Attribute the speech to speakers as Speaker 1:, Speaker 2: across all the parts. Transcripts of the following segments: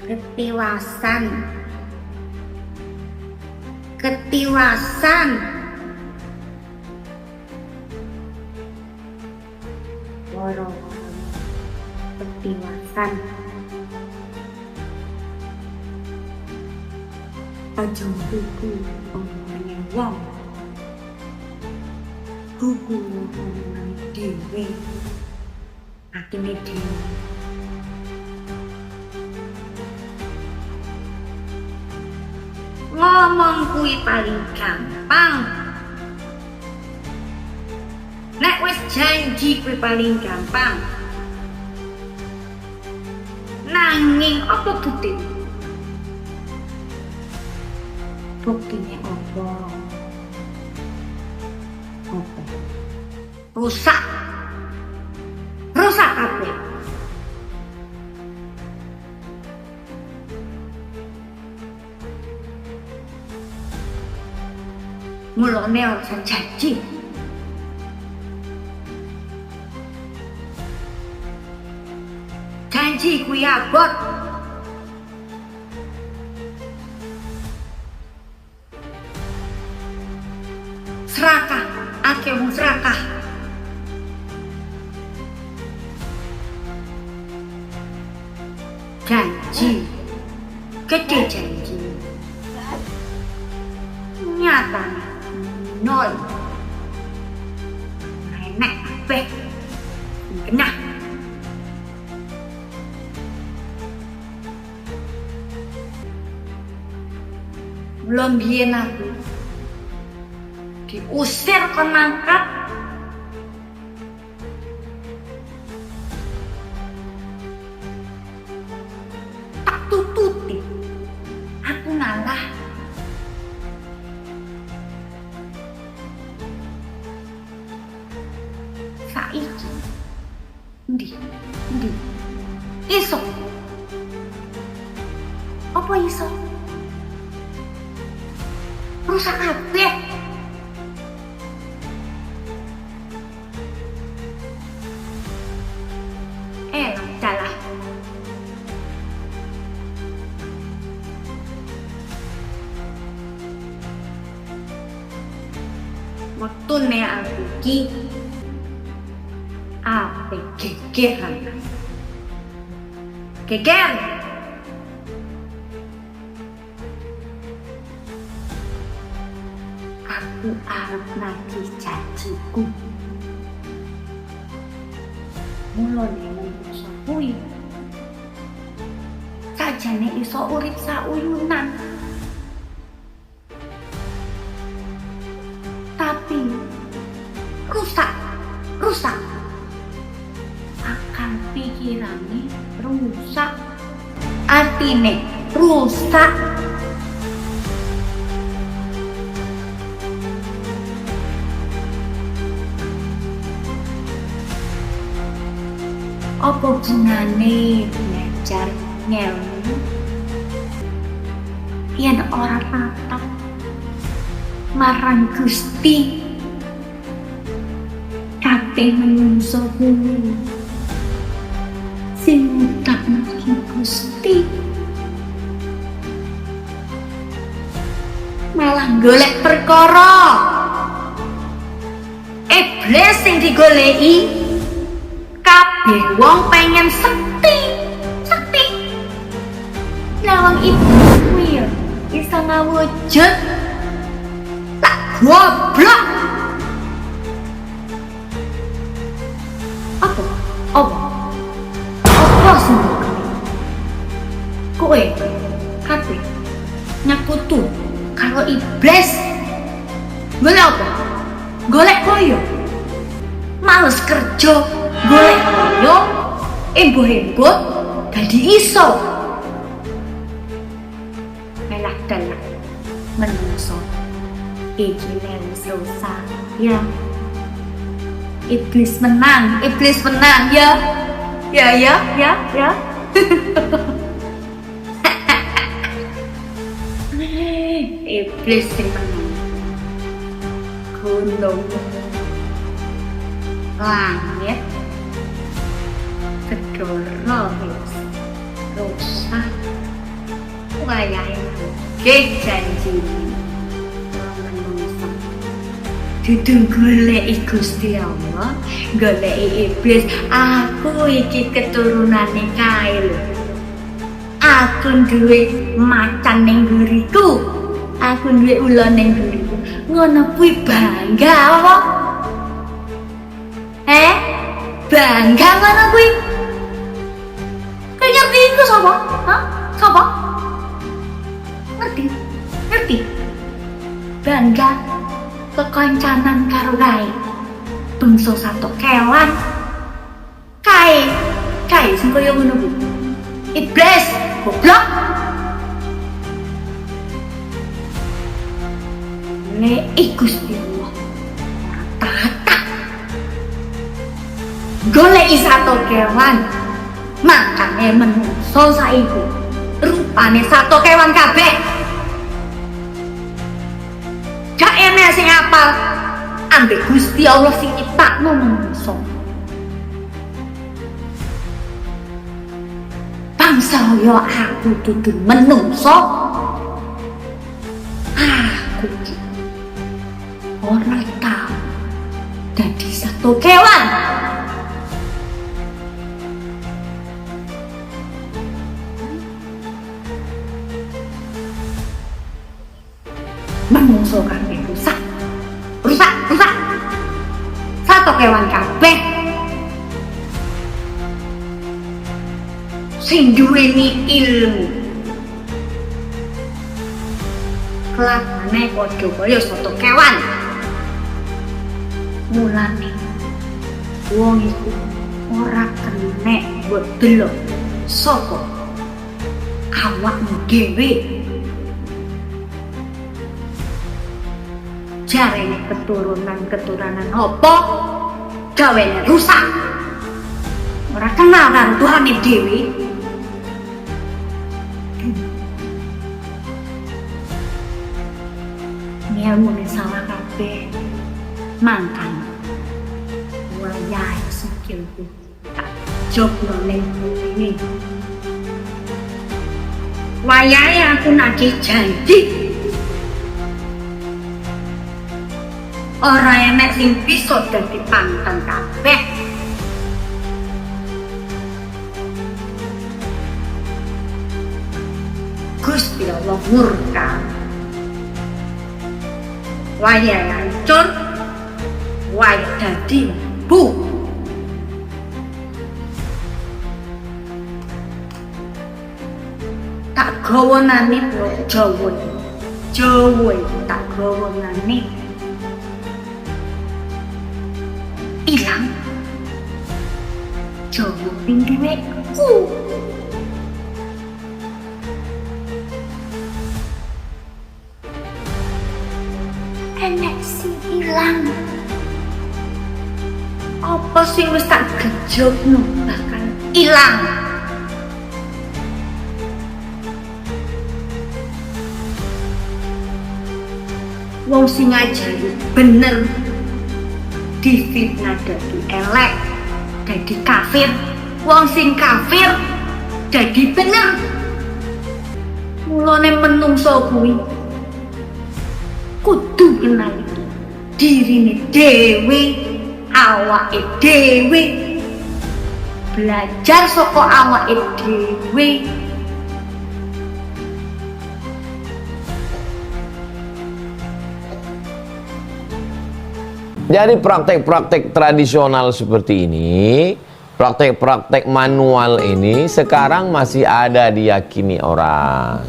Speaker 1: Ketiwasan. Ketiwasan. Woro-woro ketiwasan. Aja buku omongane wong. Buku omongane dhewe. Atine dhewe. Ngomong kuwi paling gampang. Nek wis janji kuwi paling gampang. Nanging apa buktine? Buktine apa? Apa? Rusak. Rusak kabeh. Mulane ora janji. Janji kuwi abot. Serakah, akeh wong serakah. Janji, gede janji. Nyata nol. Enak kabeh. Kena. Belum biyen aku diusir kon mangkat. Tak tututi. Aku ngalah. Saiki. Endi? Iso. Apa iso? Rusak kabeh. Dalah. Wektune aku iki ape gegeran. Geger. Aku arep nagih janjiku. Mulane iso kuwi. Sajane iso urip sauyunan. Tapi rusak. Akal pikirane rusak. Atine rusak. Apa gunane belajar ngelmu yen ora patah marang Gusti? Kabeh menungso kuwi sing ngutamaken Gusti malah golek perkara iblis sing digoleki. Kabeh wong pengen sekti. Lawang iblis kuwi ya iso ngawujud. Tak goblok. Apa sing kowe kabeh nyakutu karo iblis? Golek apa? Golek koyo. Males kerja, golek koyo, embuh-embut dadi iso. Melah dalah menungso iki wis rusak ya. Iblis menang ya. Ya. Iblis sing menang. Gunung langit segoro rusak wayahe nggih janji dudu goleki Gusti Allah, goleki iblis. Aku iki keturunane kae lho. Aku duwe macan ning nguriku. Aku duwe ula ning nguriku. Ngono kuwi bangga apa? Bangga ngono kuwi. Kaya ngerti iku sapa? Hah? Sapa? Ngerti? Ngerti? Bangga kekancanan karo kae bangsa satu kewan kae sing kaya ngono kuwi iblis goblok Gusti Allah tata goleki satu kewan makane menungso saiki rupane satu kewan kabeh. Gak enak sing apal ambek Gusti Allah sing nyiptakno manungsa. Bangsa yo aku dudu menungso. Aku ora tau dadi satu kewan. Manungso kabeh rusak satu kewan kabeh sing duweni ilmu kelakuane padha kaya satu kewan. Mulane wong iku ora kena mbok delok saka awakmu dhewe. Jarene keturunan apa gawene rusak ora kenal karo Tuhane dhewe. Ngilmune salah kabeh mangkan wayahe sikilku tak jogno ning bumi. Wayahe aku nagih janji ora enek sing bisa dadi pantang kabeh. Gusti Allah murka. Wayahe hancur, wayahe dadi bu. Tak gawa nani Jawa tak gawa nani ilang Jawa pinggireku. Enek sing ilang apa sing wis tak gejokno bakal ilang. Wong sing ngajari bener difitnah dadi elek, dadi kafir. Wong sing kafir dadi bener. Mulane menungso kuwi kudu kenal dirine dhewe, awake dhewe, belajar saka awake dhewe.
Speaker 2: Jadi praktek-praktek tradisional seperti ini, praktek-praktek manual ini sekarang masih ada diyakini orang.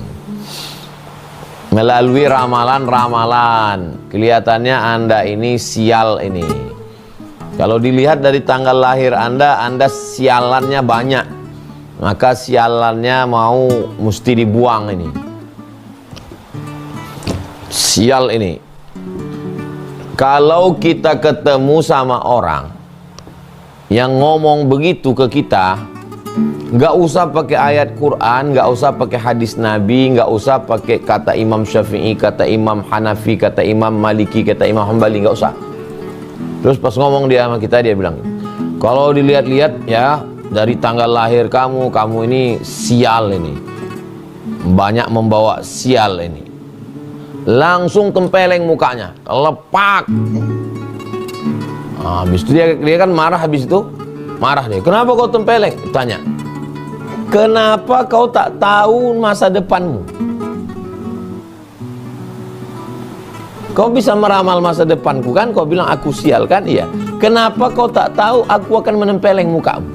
Speaker 2: Melalui ramalan-ramalan, kelihatannya Anda ini sial ini. Kalau dilihat dari tanggal lahir Anda sialannya banyak. Maka sialannya mesti dibuang ini. Sial ini. Kalau kita ketemu sama orang yang ngomong begitu ke kita, nggak usah pakai ayat Quran, nggak usah pakai hadis Nabi, nggak usah pakai kata Imam Syafi'i, kata Imam Hanafi, kata Imam Maliki, kata Imam Hambali, nggak usah. Terus pas ngomong dia sama kita, dia bilang, kalau dilihat-lihat ya dari tanggal lahir kamu ini sial ini. banyak membawa sial ini. Langsung tempeleng mukanya, lepak. Habis itu dia kan marah, habis itu marah dia. Kenapa kau tempeleng? Tanya. Kenapa kau tak tahu masa depanmu? Kau bisa meramal masa depanku kan? Kau bilang aku sial kan? Iya. Kenapa kau tak tahu aku akan menempeleng mukamu?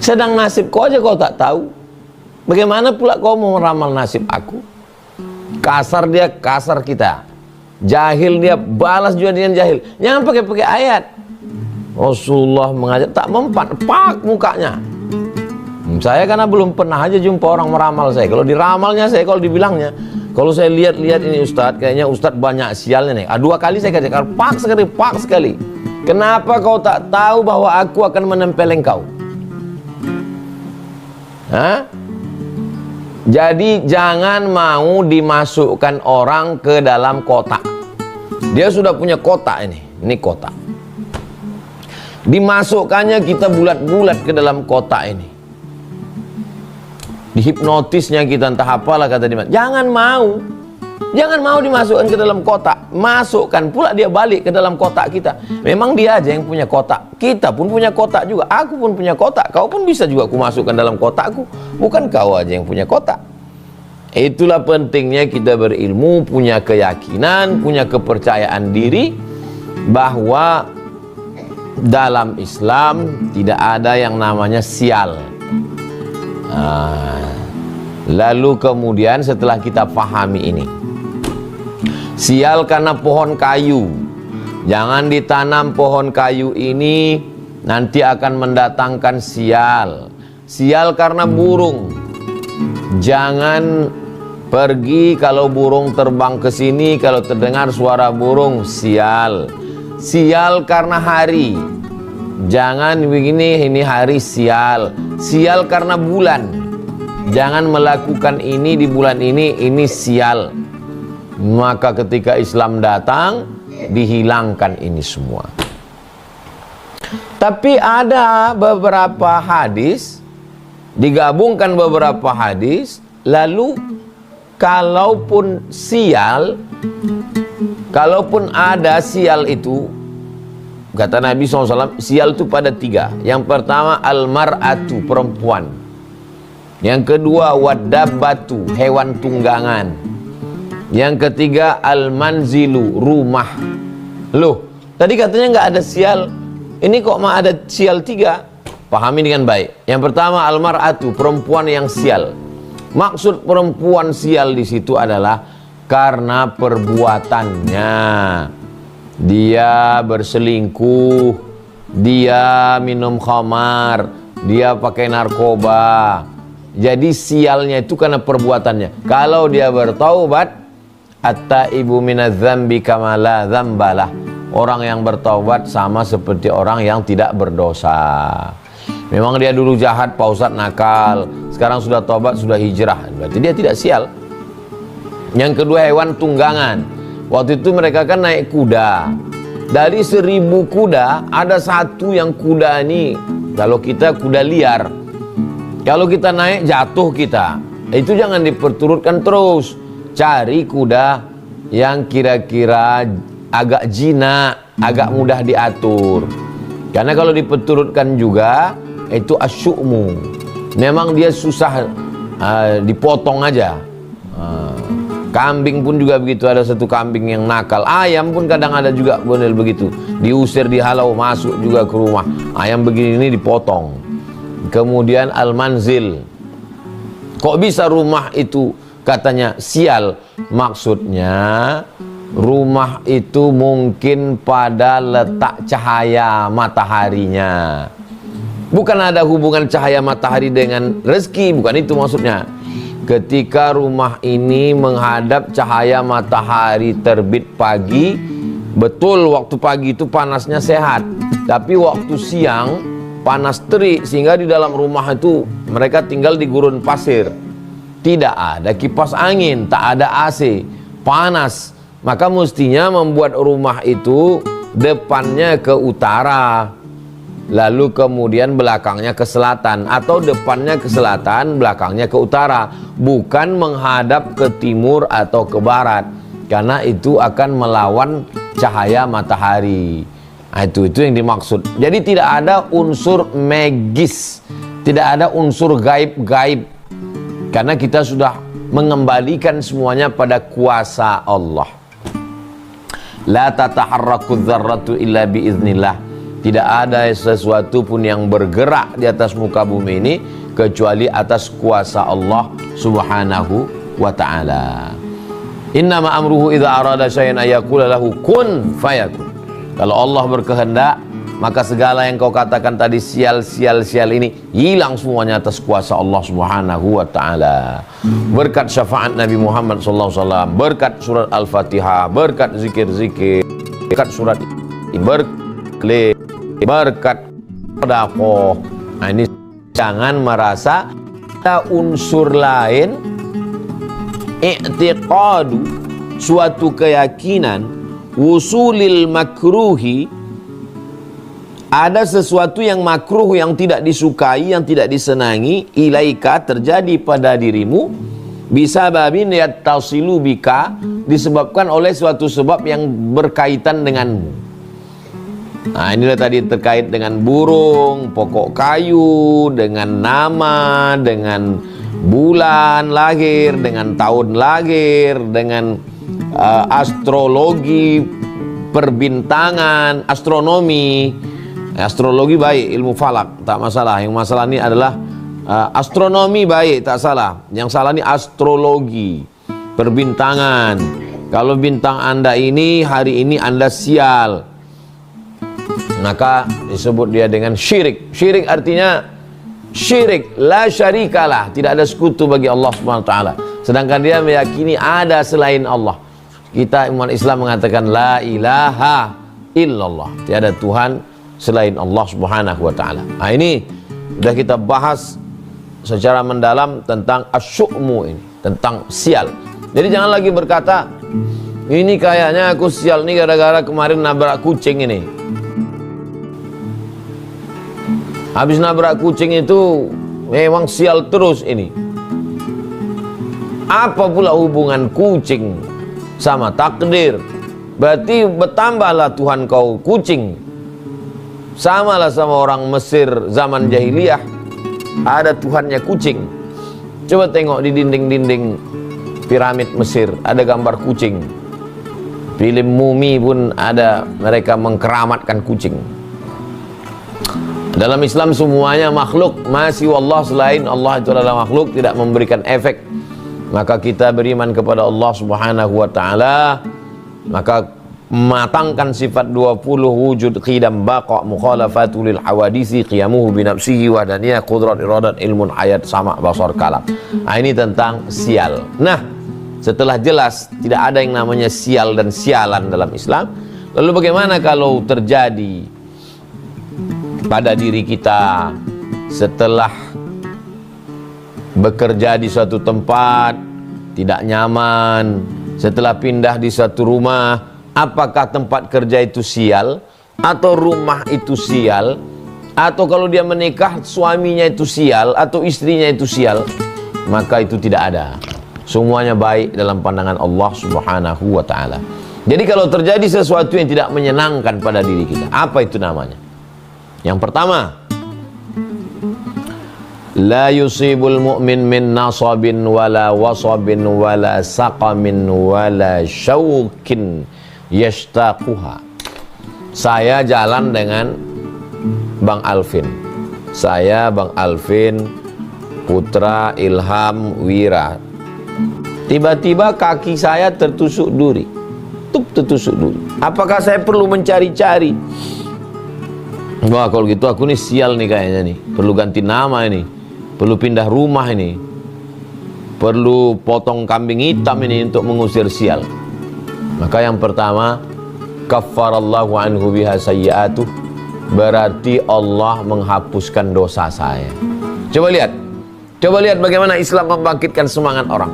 Speaker 2: Sedang nasib kau aja kau tak tahu. Bagaimana pula kau mau meramal nasib aku? Kasar dia, kasar kita. Jahil dia, balas juga dengan jahil. Jangan pakai ayat. Rasulullah mengajak, tak mempan, pak mukanya. Saya karena belum pernah aja jumpa orang meramal saya. Kalau diramalnya saya, kalau dibilangnya, kalau saya lihat ini Ustadz, kayaknya Ustadz banyak sialnya nih. 2 kali saya katakan, pak sekali. Kenapa kau tak tahu bahwa aku akan menempeleng kau? Hah? Jadi jangan mau dimasukkan orang ke dalam kotak. Dia sudah punya kotak ini kotak. Dimasukkannya kita bulat-bulat ke dalam kotak ini. Dihipnotisnya kita entah apalah kata dia. Jangan mau dimasukkan ke dalam kotak. Masukkan pula dia balik ke dalam kotak kita. Memang dia aja yang punya kotak. Kita pun punya kotak juga. Aku pun punya kotak. Kau pun bisa juga aku masukkan dalam kotakku. Bukan kau aja yang punya kotak. Itulah pentingnya kita berilmu, punya keyakinan, punya kepercayaan diri bahwa dalam Islam tidak ada yang namanya sial. Lalu kemudian setelah kita pahami ini, sial karena pohon kayu. Jangan ditanam pohon kayu ini, nanti akan mendatangkan sial. Sial karena burung. Jangan pergi kalau burung terbang ke sini, kalau terdengar suara burung, sial. Sial karena hari. Jangan begini, ini hari sial. Sial karena bulan. Jangan melakukan ini di bulan ini sial. Maka ketika Islam datang, dihilangkan ini semua. Tapi ada beberapa hadis, digabungkan beberapa hadis, lalu kalaupun ada sial itu, kata Nabi SAW, sial itu pada 3. Yang pertama al-mar'atu, perempuan. Yang kedua wadabbatu, hewan tunggangan. Yang ketiga al-manzilu, rumah. Loh, tadi katanya nggak ada sial, ini kok mah ada sial 3? Pahami dengan baik. Yang pertama al-mar'atu, perempuan yang sial. Maksud perempuan sial di situ adalah karena perbuatannya. Dia berselingkuh, dia minum khamar, dia pakai narkoba. Jadi sialnya itu karena perbuatannya. Kalau dia bertaubat, at-taibu minadz-dzambi kama la dzambalah. Orang yang bertaubat sama seperti orang yang tidak berdosa. Memang dia dulu jahat, Pak Ustadz, nakal, sekarang sudah taubat, sudah hijrah, berarti dia tidak sial. Yang kedua hewan tunggangan. Waktu itu mereka kan naik kuda. Dari 1000 kuda, ada satu yang kuda ini, kalau kita kuda liar, kalau kita naik jatuh kita. Itu jangan diperturutkan terus. Cari kuda yang kira-kira agak jinak, agak mudah diatur. Karena kalau diperturutkan juga, itu asyukmu. Memang dia susah dipotong aja. Kambing pun juga begitu, ada satu kambing yang nakal. Ayam pun kadang ada juga model begitu. Diusir, dihalau, masuk juga ke rumah. Ayam begini ini dipotong. Kemudian al-manzil. Kok bisa rumah itu katanya sial? Maksudnya rumah itu mungkin pada letak cahaya mataharinya. Bukan ada hubungan cahaya matahari dengan rezeki, bukan itu maksudnya. Ketika rumah ini menghadap cahaya matahari terbit pagi, betul waktu pagi itu panasnya sehat. Tapi waktu siang panas terik, sehingga di dalam rumah itu mereka tinggal di gurun pasir. Tidak ada kipas angin, tak ada AC, panas. Maka mestinya membuat rumah itu depannya ke utara. lalu kemudian belakangnya ke selatan, atau depannya ke selatan, belakangnya ke utara, bukan menghadap ke timur atau ke barat, karena itu akan melawan cahaya matahari. Nah, itu yang dimaksud. Jadi tidak ada unsur magis, tidak ada unsur gaib-gaib, karena kita sudah mengembalikan semuanya pada kuasa Allah. La tataharraku dzarratu illa biiznillah. Tidak ada sesuatu pun yang bergerak di atas muka bumi ini kecuali atas kuasa Allah Subhanahu wa ta'ala. Innama amruhu idza arada syai'an ayaqula lahu kun fayakun. Kalau Allah berkehendak, maka segala yang kau katakan tadi sial ini hilang semuanya atas kuasa Allah Subhanahu wa ta'ala. Berkat syafaat Nabi Muhammad sallallahu alaihi wasallam, berkat surat Al-Fatihah, berkat zikir-zikir, berkat surat berkat sedekah. Nah, ini jangan merasa ada unsur lain, i'tiqadu, suatu keyakinan, wusulil makruhi, ada sesuatu yang makruh, yang tidak disukai, yang tidak disenangi, ilaika, terjadi pada dirimu, bisa babin yattasilu bika, disebabkan oleh suatu sebab yang berkaitan denganmu. Nah, inilah tadi terkait dengan burung, pokok kayu, dengan nama, dengan bulan lahir, dengan tahun lahir, dengan astrologi, perbintangan, astronomi. Astrologi baik, ilmu falak tak masalah. Yang masalah ini adalah astronomi baik, tak salah. Yang salah ini astrologi, perbintangan. Kalau bintang Anda ini hari ini Anda sial, maka disebut dia dengan syirik. Syirik artinya syirik, la syarikalah, tidak ada sekutu bagi Allah Subhanahu wa taala. Sedangkan dia meyakini ada selain Allah. Kita umat Islam mengatakan la ilaha illallah, tiada Tuhan selain Allah Subhanahu wa taala. Nah, ini sudah kita bahas secara mendalam tentang asyu'mu ini, tentang sial. Jadi jangan lagi berkata, ini kayaknya aku sial nih gara-gara kemarin nabrak kucing ini. Habis nabrak kucing itu memang sial terus ini. Apa pula hubungan kucing sama takdir? Berarti bertambahlah Tuhan kau kucing. Samalah sama orang Mesir zaman jahiliyah, ada Tuhannya kucing. Coba tengok di dinding-dinding piramid Mesir ada gambar kucing. Film Mumi pun ada, mereka mengkeramatkan kucing. Dalam Islam semuanya makhluk, masih wallah, selain Allah itu adalah makhluk, tidak memberikan efek. Maka kita beriman kepada Allah Subhanahu wa taala, maka matangkan sifat 20 wujud qidam baqa mukhalafatu lil hawadisi qiyamuhu bi nafsihi wa daniyah qudrat iradat ilmun hayat sama basar kalam. Nah, ini tentang sial. Nah, setelah jelas tidak ada yang namanya sial dan sialan dalam Islam, lalu bagaimana kalau terjadi pada diri kita setelah bekerja di suatu tempat tidak nyaman, setelah pindah di suatu rumah, apakah tempat kerja itu sial atau rumah itu sial, atau kalau dia menikah suaminya itu sial atau istrinya itu sial? Maka itu tidak ada. Semuanya baik dalam pandangan Allah Subhanahu wa taala. Jadi kalau terjadi sesuatu yang tidak menyenangkan pada diri kita, apa itu namanya? Yang pertama, la yusibul mu'min min nasabin wala wasabin wala saqamin wala syaukin yashtaquha. Saya jalan dengan Bang Alvin. Saya Bang Alvin, Putra Ilham Wira. Tiba-tiba kaki saya tertusuk duri. Tertusuk duri. Apakah saya perlu mencari-cari? Wah, kalau gitu aku nih sial nih kayaknya nih. Perlu ganti nama ini. Perlu pindah rumah ini. Perlu potong kambing hitam ini untuk mengusir sial. Maka yang pertama, kaffarallahu anhu biha sayyi'atuh, berarti Allah menghapuskan dosa saya. Coba lihat bagaimana Islam membangkitkan semangat orang.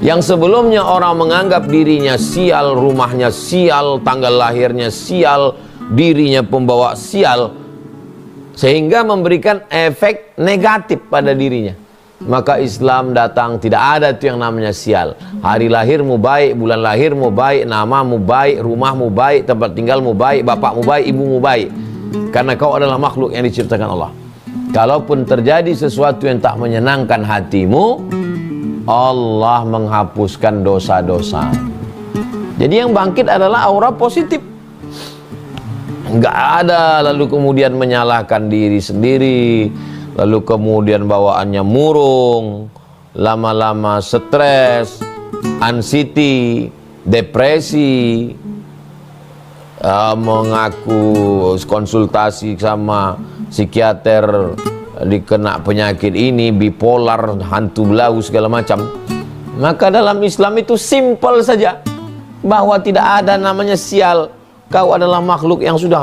Speaker 2: Yang sebelumnya orang menganggap dirinya sial, rumahnya sial, tanggal lahirnya sial, dirinya pembawa sial, sehingga memberikan efek negatif pada dirinya. Maka Islam datang, tidak ada itu yang namanya sial. Hari lahirmu baik, bulan lahirmu baik, namamu baik, rumahmu baik, tempat tinggalmu baik, bapakmu baik, ibumu baik, karena kau adalah makhluk yang diciptakan Allah. Kalaupun terjadi sesuatu yang tak menyenangkan hatimu, Allah menghapuskan dosa-dosa. Jadi yang bangkit adalah aura positif. Enggak ada lalu kemudian menyalahkan diri sendiri, lalu kemudian bawaannya murung, lama-lama stres, anxiety, depresi, mengaku konsultasi sama psikiater, dikena penyakit ini, bipolar, hantu belau, segala macam. Maka dalam Islam itu simple saja, bahwa tidak ada namanya sial. Kau adalah makhluk yang sudah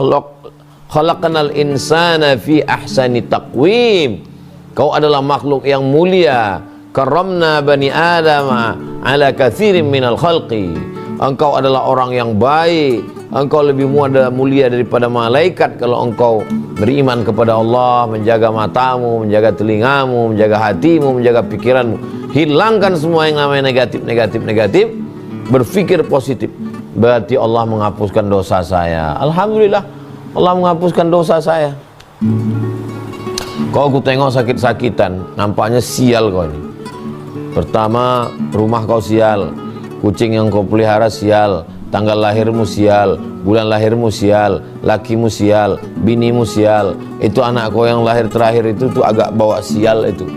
Speaker 2: khalaqanal insana fi ahsani taqwim. Kau adalah makhluk yang mulia. Karramna bani adama ala katsirin minal khalqi. Engkau adalah orang yang baik. Engkau lebih mulia daripada malaikat kalau engkau beriman kepada Allah, menjaga matamu, menjaga telingamu, menjaga hatimu, menjaga pikiranmu. Hilangkan semua yang namanya negatif, berpikir positif. Berarti Allah menghapuskan dosa saya. Alhamdulillah, Allah menghapuskan dosa saya. Kau ku tengok sakit-sakitan, nampaknya sial kau ini. Pertama, rumah kau sial, kucing yang kau pelihara sial, tanggal lahirmu sial, bulan lahirmu sial, lakimu sial, binimu sial. Itu anak kau yang lahir terakhir itu tuh agak bawa sial itu.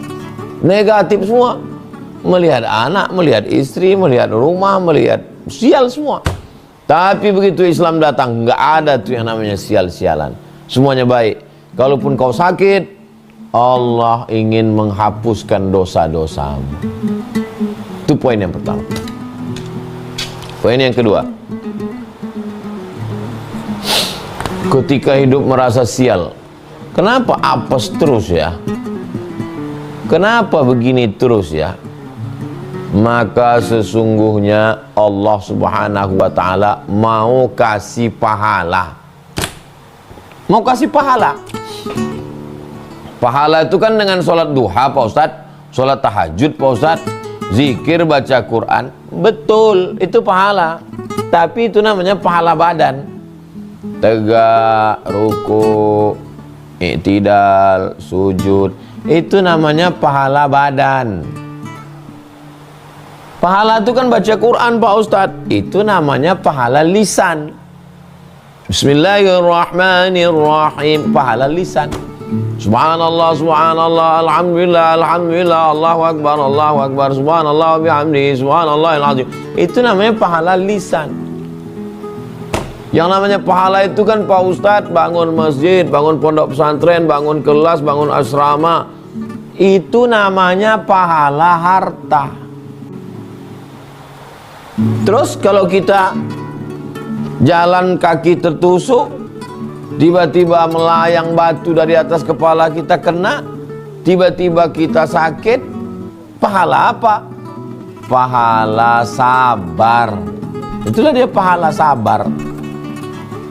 Speaker 2: Negatif semua. Melihat anak, melihat istri, melihat rumah, melihat sial semua. Tapi begitu Islam datang, nggak ada tuh yang namanya sial-sialan. Semuanya baik. Kalaupun kau sakit, Allah ingin menghapuskan dosa-dosamu. Itu poin yang pertama. Poin yang kedua, ketika hidup merasa sial, kenapa apes terus ya? Kenapa begini terus ya? Maka sesungguhnya Allah Subhanahu wa ta'ala mau kasih pahala. Mau kasih pahala. Pahala itu kan dengan sholat duha Pak Ustadz, sholat tahajud Pak Ustadz, zikir, baca Quran. Betul, itu pahala. Tapi itu namanya pahala badan. Tegak, ruku, i'tidal, sujud, itu namanya pahala badan. Pahala itu kan baca Quran Pak Ustadz, itu namanya pahala lisan. Bismillahirrahmanirrahim, pahala lisan. Subhanallah, subhanallah, alhamdulillah, alhamdulillah, Allahu akbar, subhanallah bihamdihi, subhanallahil azim. Itu namanya pahala lisan. Yang namanya pahala itu kan Pak Ustadz, bangun masjid, bangun pondok pesantren, bangun kelas, bangun asrama, itu namanya pahala harta. Terus kalau kita jalan kaki tertusuk, tiba-tiba melayang batu dari atas kepala kita kena, tiba-tiba kita sakit, pahala apa? Pahala sabar. Itulah dia pahala sabar.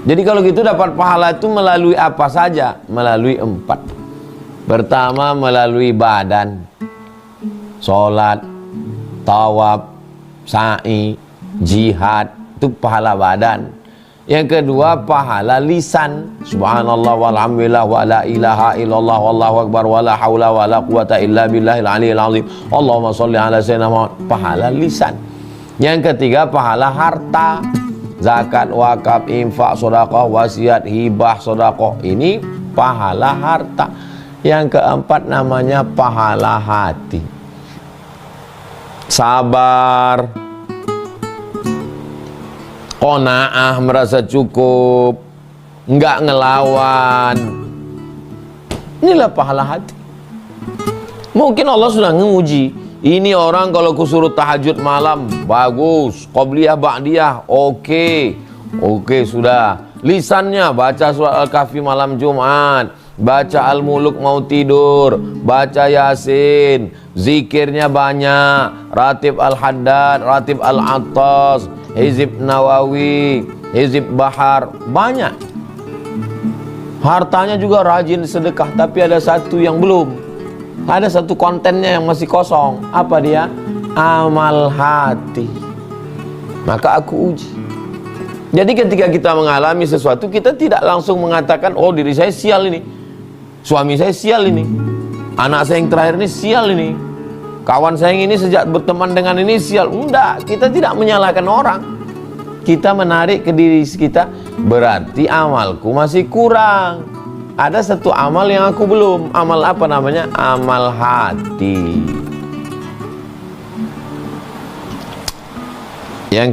Speaker 2: Jadi kalau gitu dapat pahala itu melalui apa saja? Melalui 4. Pertama, melalui badan, sholat, tawaf, sa'i, jihad, itu pahala badan. Yang kedua, pahala lisan. Subhanallah walhamdulillah wa la ilaha illallah wallahu akbar wa la hawla wa la quwata illa billahil aliyil azim. Allahumma sholli ala sayyidina Muhammad. Pahala lisan. Yang ketiga, pahala harta. Zakat, wakaf, infak, sedekah, wasiat, hibah, sedekah. Ini pahala harta. Yang keempat namanya pahala hati. Sabar, qanaah, merasa cukup, enggak ngelawan. Inilah pahala hati. Mungkin Allah sudah menguji. Ini orang kalau kusuruh tahajud malam, bagus. Qobliyah, ba'diyah, oke, sudah. Lisannya baca surat Al-Kahfi malam Jumat, baca Al-Muluk mau tidur, baca Yasin, zikirnya banyak, ratib Al-Haddad, ratib Al-Attas, hizib Nawawi, hizib Bahar, banyak. Hartanya juga rajin sedekah, tapi ada satu yang belum. Ada satu kontennya yang masih kosong. Apa dia? Amal hati. Maka aku uji. Jadi ketika kita mengalami sesuatu, kita tidak langsung mengatakan, oh diri saya sial ini, suami saya sial ini, anak saya yang terakhir ini sial ini, kawan saya yang ini sejak berteman dengan ini sial. Enggak, kita tidak menyalahkan orang. Kita menarik ke diri kita, berarti amalku masih kurang. Ada satu amal yang aku belum. Amal apa namanya? Amal hati. Yang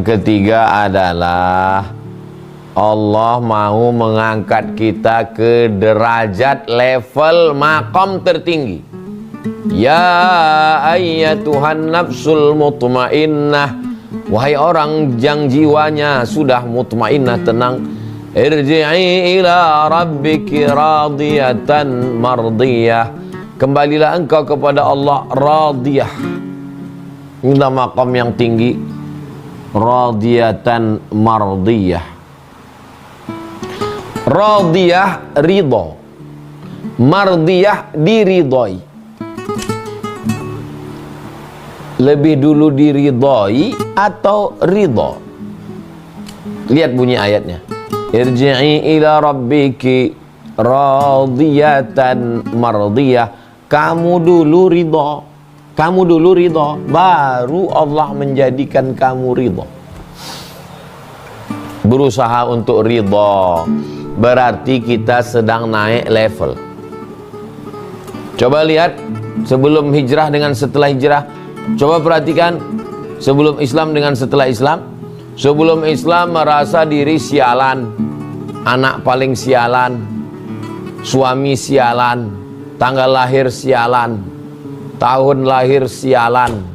Speaker 2: ketiga, adalah Allah mau mengangkat kita ke derajat level makom tertinggi. Ya ayyatuhan nafsul mutmainnah, wahai orang yang jiwanya sudah mutmainnah, tenang, irji'i ila rabbiki radiyatan mardiyah, kembalilah engkau kepada Allah radiyah. Inilah maqam yang tinggi, radiyatan mardiyah. Radiyah ridho, mardiyah diridhoi. Lebih dulu diridhoi atau ridho? Lihat bunyi ayatnya. Irji'i ila rabbiki radiyatan mardiyah. Kamu dulu ridho, kamu dulu ridho, baru Allah menjadikan kamu ridho. Berusaha untuk ridho, berarti kita sedang naik level. Coba lihat sebelum hijrah dengan setelah hijrah. Coba perhatikan sebelum Islam dengan setelah Islam. Sebelum Islam merasa diri sialan, anak paling sialan, suami sialan, tanggal lahir sialan, tahun lahir sialan,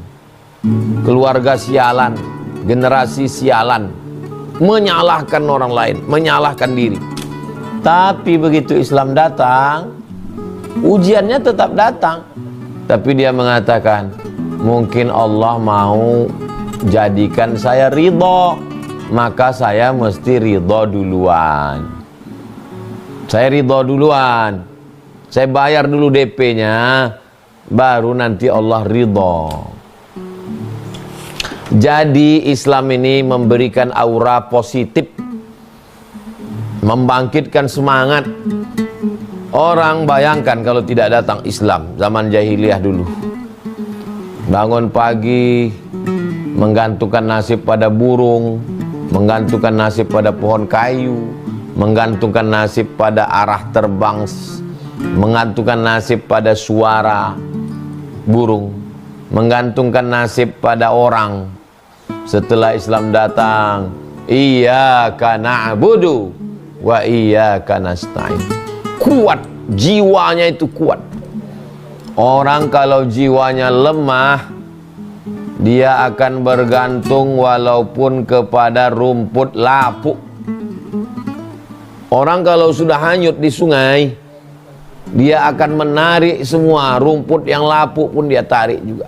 Speaker 2: keluarga sialan, generasi sialan, menyalahkan orang lain, menyalahkan diri. Tapi begitu Islam datang, ujiannya tetap datang, tapi dia mengatakan, mungkin Allah mau jadikan saya ridho, maka saya mesti ridho duluan. Saya ridho duluan, saya bayar dulu DP-nya, baru nanti Allah ridho. Jadi Islam ini memberikan aura positif, membangkitkan semangat. Orang bayangkan kalau tidak datang Islam zaman jahiliyah dulu, bangun pagi menggantungkan nasib pada burung, menggantungkan nasib pada pohon kayu, menggantungkan nasib pada arah terbang, menggantungkan nasib pada suara burung, menggantungkan nasib pada orang. Setelah Islam datang, iyyaka na'budu wa iyyaka nasta'in. Kuat, jiwanya itu kuat. Orang kalau jiwanya lemah, dia akan bergantung walaupun kepada rumput lapuk. Orang kalau sudah hanyut di sungai, dia akan menarik semua rumput yang lapuk pun dia tarik juga.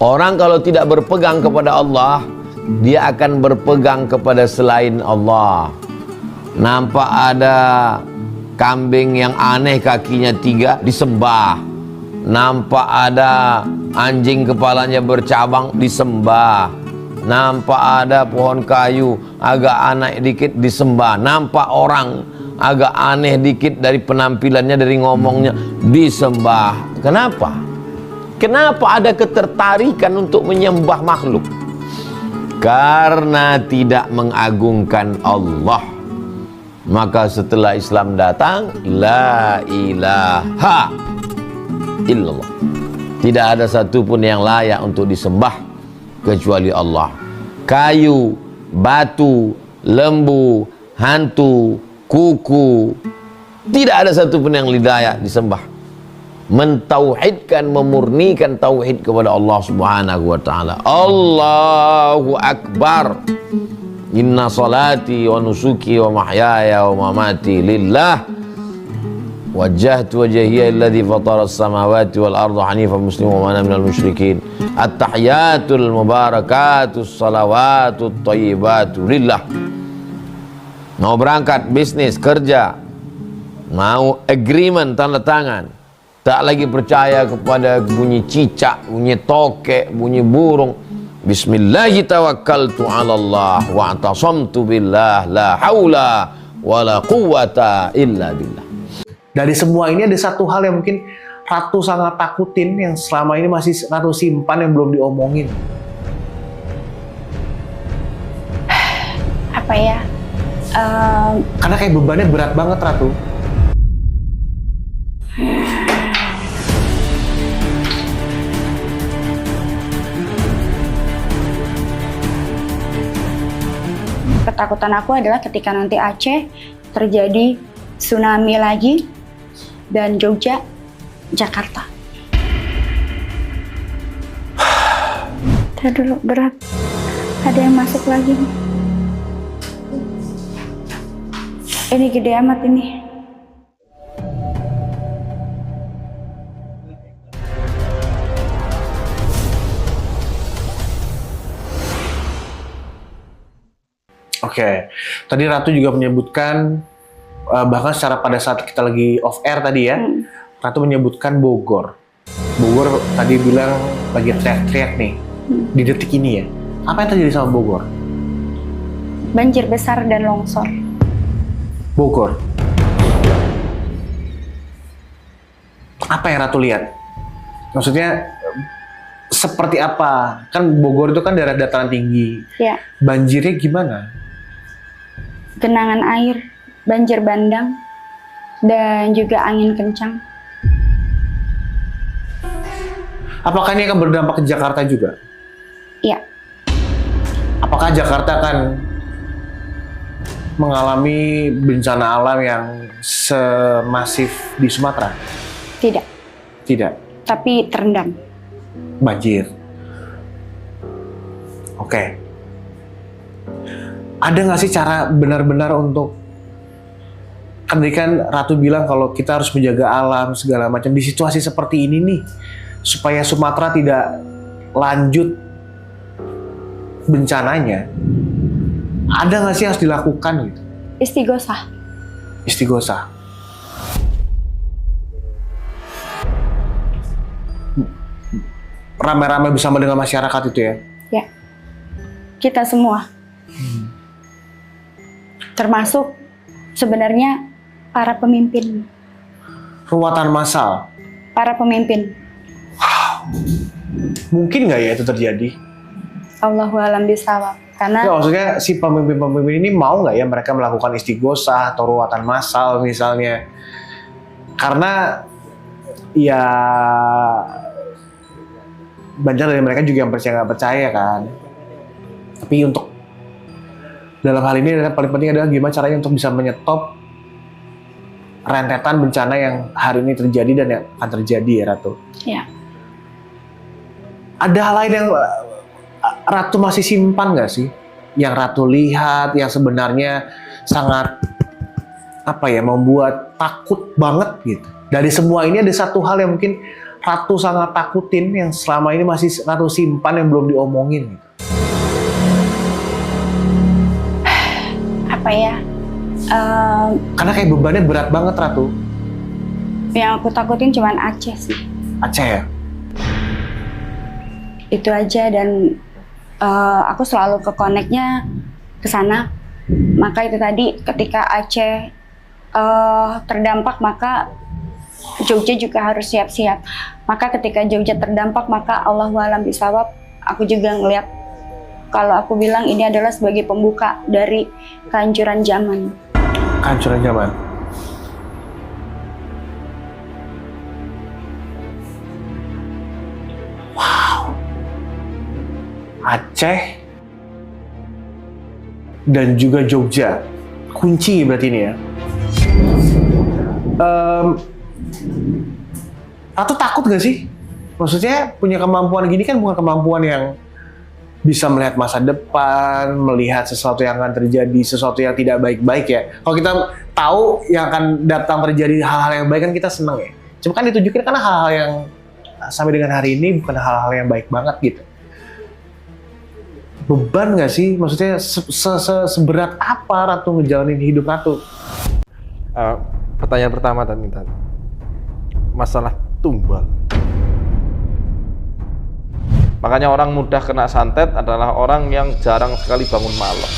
Speaker 2: Orang kalau tidak berpegang kepada Allah, dia akan berpegang kepada selain Allah. Nampak ada kambing yang aneh kakinya 3 disembah, nampak ada anjing kepalanya bercabang disembah, nampak ada pohon kayu agak aneh dikit disembah, nampak orang agak aneh dikit dari penampilannya, dari ngomongnya disembah. Kenapa? Kenapa ada ketertarikan untuk menyembah makhluk? Karena tidak mengagungkan Allah. Maka setelah Islam datang, la ilaha illallah, tidak ada satupun yang layak untuk disembah kecuali Allah. Kayu, batu, lembu, hantu, kuku, tidak ada satupun yang layak disembah. Mentauhidkan, memurnikan tauhid kepada Allah Subhanahu wa taala. Allahu akbar. Inna salati wa nusuki wa mahyaya wa mamati lillah wajjahtu wajhiya alladzi fatara as-samawati wal arda hanifan musliman wa ana minal musyrikin. At-tahiyatul mubarakatus salawatut thayyibatu lillah. Mau berangkat bisnis, kerja, mau agreement, tanda tangan, tak lagi percaya kepada bunyi cicak, bunyi tokek, bunyi burung. Bismillahi tawakkaltu ala Allah wa atasamtu billah la haula wa la quwata illa billah.
Speaker 3: Dari semua ini ada satu hal yang mungkin Ratu sangat takutin, yang selama ini masih Ratu simpan, yang belum diomongin.
Speaker 4: Apa ya?
Speaker 3: Karena kayak bebannya berat banget, Ratu.
Speaker 4: Ketakutan aku adalah ketika nanti Aceh terjadi tsunami lagi dan Jogja, Jakarta. Tahan dulu, berat. Ada yang masuk lagi. Ini gede amat ini.
Speaker 3: Oke, tadi Ratu juga menyebutkan, bahkan secara pada saat kita lagi off air tadi ya, Ratu menyebutkan Bogor. Bogor tadi bilang lagi teriak-teriak nih, di detik ini ya. Apa yang terjadi sama Bogor?
Speaker 4: Banjir besar dan longsor.
Speaker 3: Bogor. Apa yang Ratu lihat? Maksudnya seperti apa? Kan Bogor itu kan daerah dataran tinggi.
Speaker 4: Ya.
Speaker 3: Banjirnya gimana?
Speaker 4: Genangan air, banjir bandang, dan juga angin kencang.
Speaker 3: Apakah ini akan berdampak ke Jakarta juga?
Speaker 4: Iya.
Speaker 3: Apakah Jakarta akan mengalami bencana alam yang semasif di Sumatera?
Speaker 4: Tidak.
Speaker 3: Tidak.
Speaker 4: Tapi terendam.
Speaker 3: Banjir. Oke. Ada nggak sih cara benar-benar untuk, kan tadi kan Ratu bilang kalau kita harus menjaga alam segala macam di situasi seperti ini nih, supaya Sumatera tidak lanjut bencananya, ada nggak sih yang harus dilakukan gitu?
Speaker 4: Istighosah.
Speaker 3: Istighosah. Ramai-ramai bersama dengan masyarakat itu ya?
Speaker 4: Ya. Kita semua. Termasuk sebenarnya para pemimpin.
Speaker 3: Ruatan massal.
Speaker 4: Para pemimpin.
Speaker 3: Mungkin nggak ya itu terjadi?
Speaker 4: Allahu a'lam bishawab. Karena
Speaker 3: Ya, maksudnya si pemimpin-pemimpin ini mau nggak ya mereka melakukan istighosah atau ruatan massal misalnya? Karena ya banyak dari mereka juga yang percaya nggak percaya kan. Tapi untuk dalam hal ini yang paling penting adalah gimana caranya untuk bisa menyetop rentetan bencana yang hari ini terjadi dan yang akan terjadi ya Ratu.
Speaker 4: ya,
Speaker 3: Ada hal lain yang Ratu masih simpan nggak sih? Yang Ratu lihat yang sebenarnya sangat membuat takut banget gitu. Dari semua ini ada satu hal yang mungkin Ratu sangat takutin, yang selama ini masih Ratu simpan, yang belum diomongin gitu.
Speaker 4: apa ya?
Speaker 3: Karena kayak bebannya berat banget Ratu.
Speaker 4: Yang aku takutin cuman Aceh sih.
Speaker 3: Aceh ya?
Speaker 4: Itu aja, dan aku selalu ke-connect-nya ke sana. Maka itu tadi ketika Aceh terdampak, maka Jogja juga harus siap-siap. Maka ketika Jogja terdampak, maka Allahu a'lam bishawab, aku juga ngeliat kalau aku bilang ini adalah sebagai pembuka dari kehancuran zaman.
Speaker 3: Kehancuran zaman. Wow. Aceh dan juga Jogja. Kunci berarti ini ya. Ratu takut gak sih? Maksudnya punya kemampuan gini kan bukan kemampuan yang bisa melihat masa depan, melihat sesuatu yang akan terjadi, sesuatu yang tidak baik-baik ya. Kalau kita tahu yang akan datang terjadi hal-hal yang baik kan kita seneng ya. Cuma kan ditunjukin karena hal-hal yang sampai dengan hari ini bukan hal-hal yang baik banget gitu. Beban nggak sih? Maksudnya seberat apa Ratu ngejalanin hidup Ratu?
Speaker 5: Pertanyaan pertama tadi, masalah tumbal.
Speaker 2: Makanya orang mudah kena santet adalah orang yang jarang sekali bangun malam.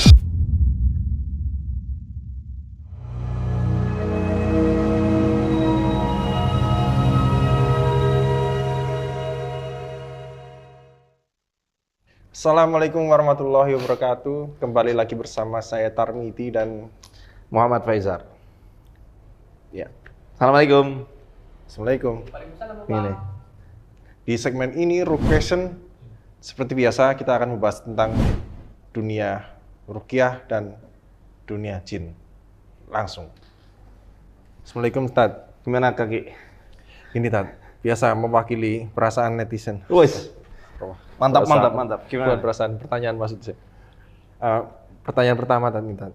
Speaker 5: Assalamualaikum warahmatullahi wabarakatuh. Kembali lagi bersama saya Tarmidi dan
Speaker 2: Muhammad Faizar.
Speaker 5: ya.
Speaker 2: Assalamualaikum.
Speaker 5: Assalamualaikum. Ini. Di segmen ini Rook Question, seperti biasa kita akan membahas tentang dunia ruqyah dan dunia jin. Langsung. Assalamualaikum Tad.
Speaker 2: Gimana kaki?
Speaker 5: Ini Tad, biasa mewakili perasaan netizen.
Speaker 2: Wes. Mantap,
Speaker 5: Perasaan-
Speaker 2: mantap, mantap.
Speaker 5: Bukan
Speaker 2: Gimana?
Speaker 5: perasaan, pertanyaan maksud saya. Pertanyaan pertama tadi, Tad.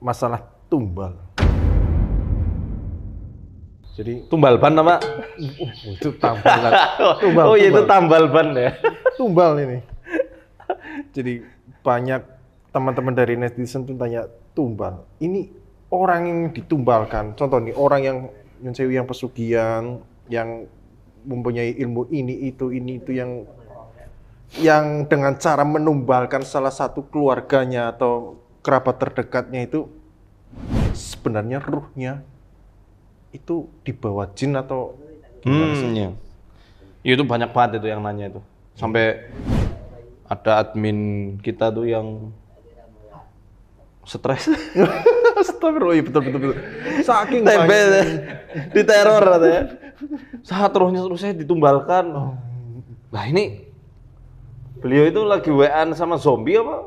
Speaker 5: Masalah tumbal. Jadi
Speaker 2: Tumbal ban apa?
Speaker 5: itu tambal. Tumbal,
Speaker 2: Oh iya, itu
Speaker 5: tumbal.
Speaker 2: tambal ban ya.
Speaker 5: Tumbal ini. Jadi banyak teman-teman dari netizen tuh tanya tumbal. Ini orang yang ditumbalkan. Contoh nih, orang yang pesugihan, yang mempunyai ilmu ini itu yang dengan cara menumbalkan salah satu keluarganya atau kerabat terdekatnya itu sebenarnya ruhnya itu dibawa jin atau gimana sih?
Speaker 2: Iya. Itu banyak banget itu yang nanya itu. Sampai ada admin kita tuh yang stres.
Speaker 5: Astagfirullah, iya, betul. Saking
Speaker 2: Tempe
Speaker 5: banyak.
Speaker 2: di teror katanya. Saat rohnya saya ditumbalkan. Nah ini beliau itu lagi WA sama zombie apa?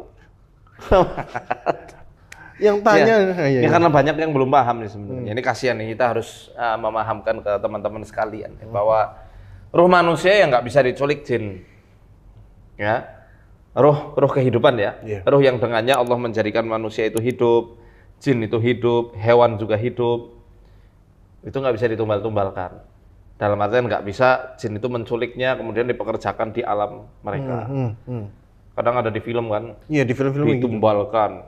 Speaker 5: Yang tanya,
Speaker 2: Ya,
Speaker 5: iya.
Speaker 2: karena banyak yang belum paham nih sebenarnya. Ini kasihan nih, kita harus memahamkan ke teman-teman sekalian ya, bahwa roh manusia yang nggak bisa diculik jin. Ya. Roh kehidupan ya.
Speaker 5: Iya.
Speaker 2: Roh yang dengannya Allah menjadikan manusia itu hidup, jin itu hidup, hewan juga hidup. Itu nggak bisa ditumbal-tumbalkan. Dalam artian nggak bisa jin itu menculiknya kemudian dipekerjakan di alam mereka. Kadang ada di film kan,
Speaker 5: Iya, di film-film gitu.
Speaker 2: ditumbalkan,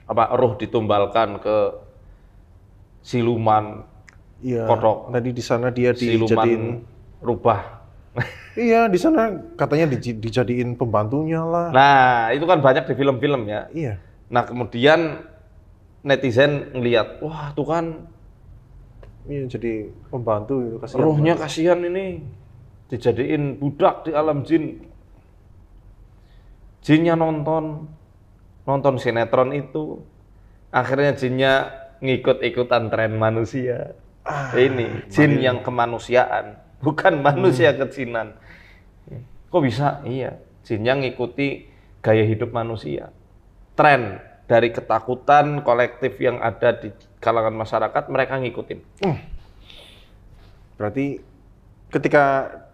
Speaker 2: roh ditumbalkan ke siluman
Speaker 5: Iya.
Speaker 2: kodok.
Speaker 5: Tadi di sana dia dijadiin.
Speaker 2: siluman rubah.
Speaker 5: Iya, di sana katanya dijadiin pembantunya lah.
Speaker 2: Nah, itu kan banyak di film-film ya.
Speaker 5: Iya.
Speaker 2: Nah, kemudian netizen ngelihat, wah tuh kan
Speaker 5: Iya, jadi pembantu itu kasihan.
Speaker 2: rohnya kasihan ini dijadiin budak di alam jin. Jinnya nonton sinetron itu, akhirnya jinnya ngikut-ikutan tren manusia. Ini jin yang kemanusiaan, bukan manusia kejinan. Kok bisa? Iya, jinnya ngikuti gaya hidup manusia. Tren dari ketakutan kolektif yang ada di kalangan masyarakat, mereka ngikutin.
Speaker 5: Berarti ketika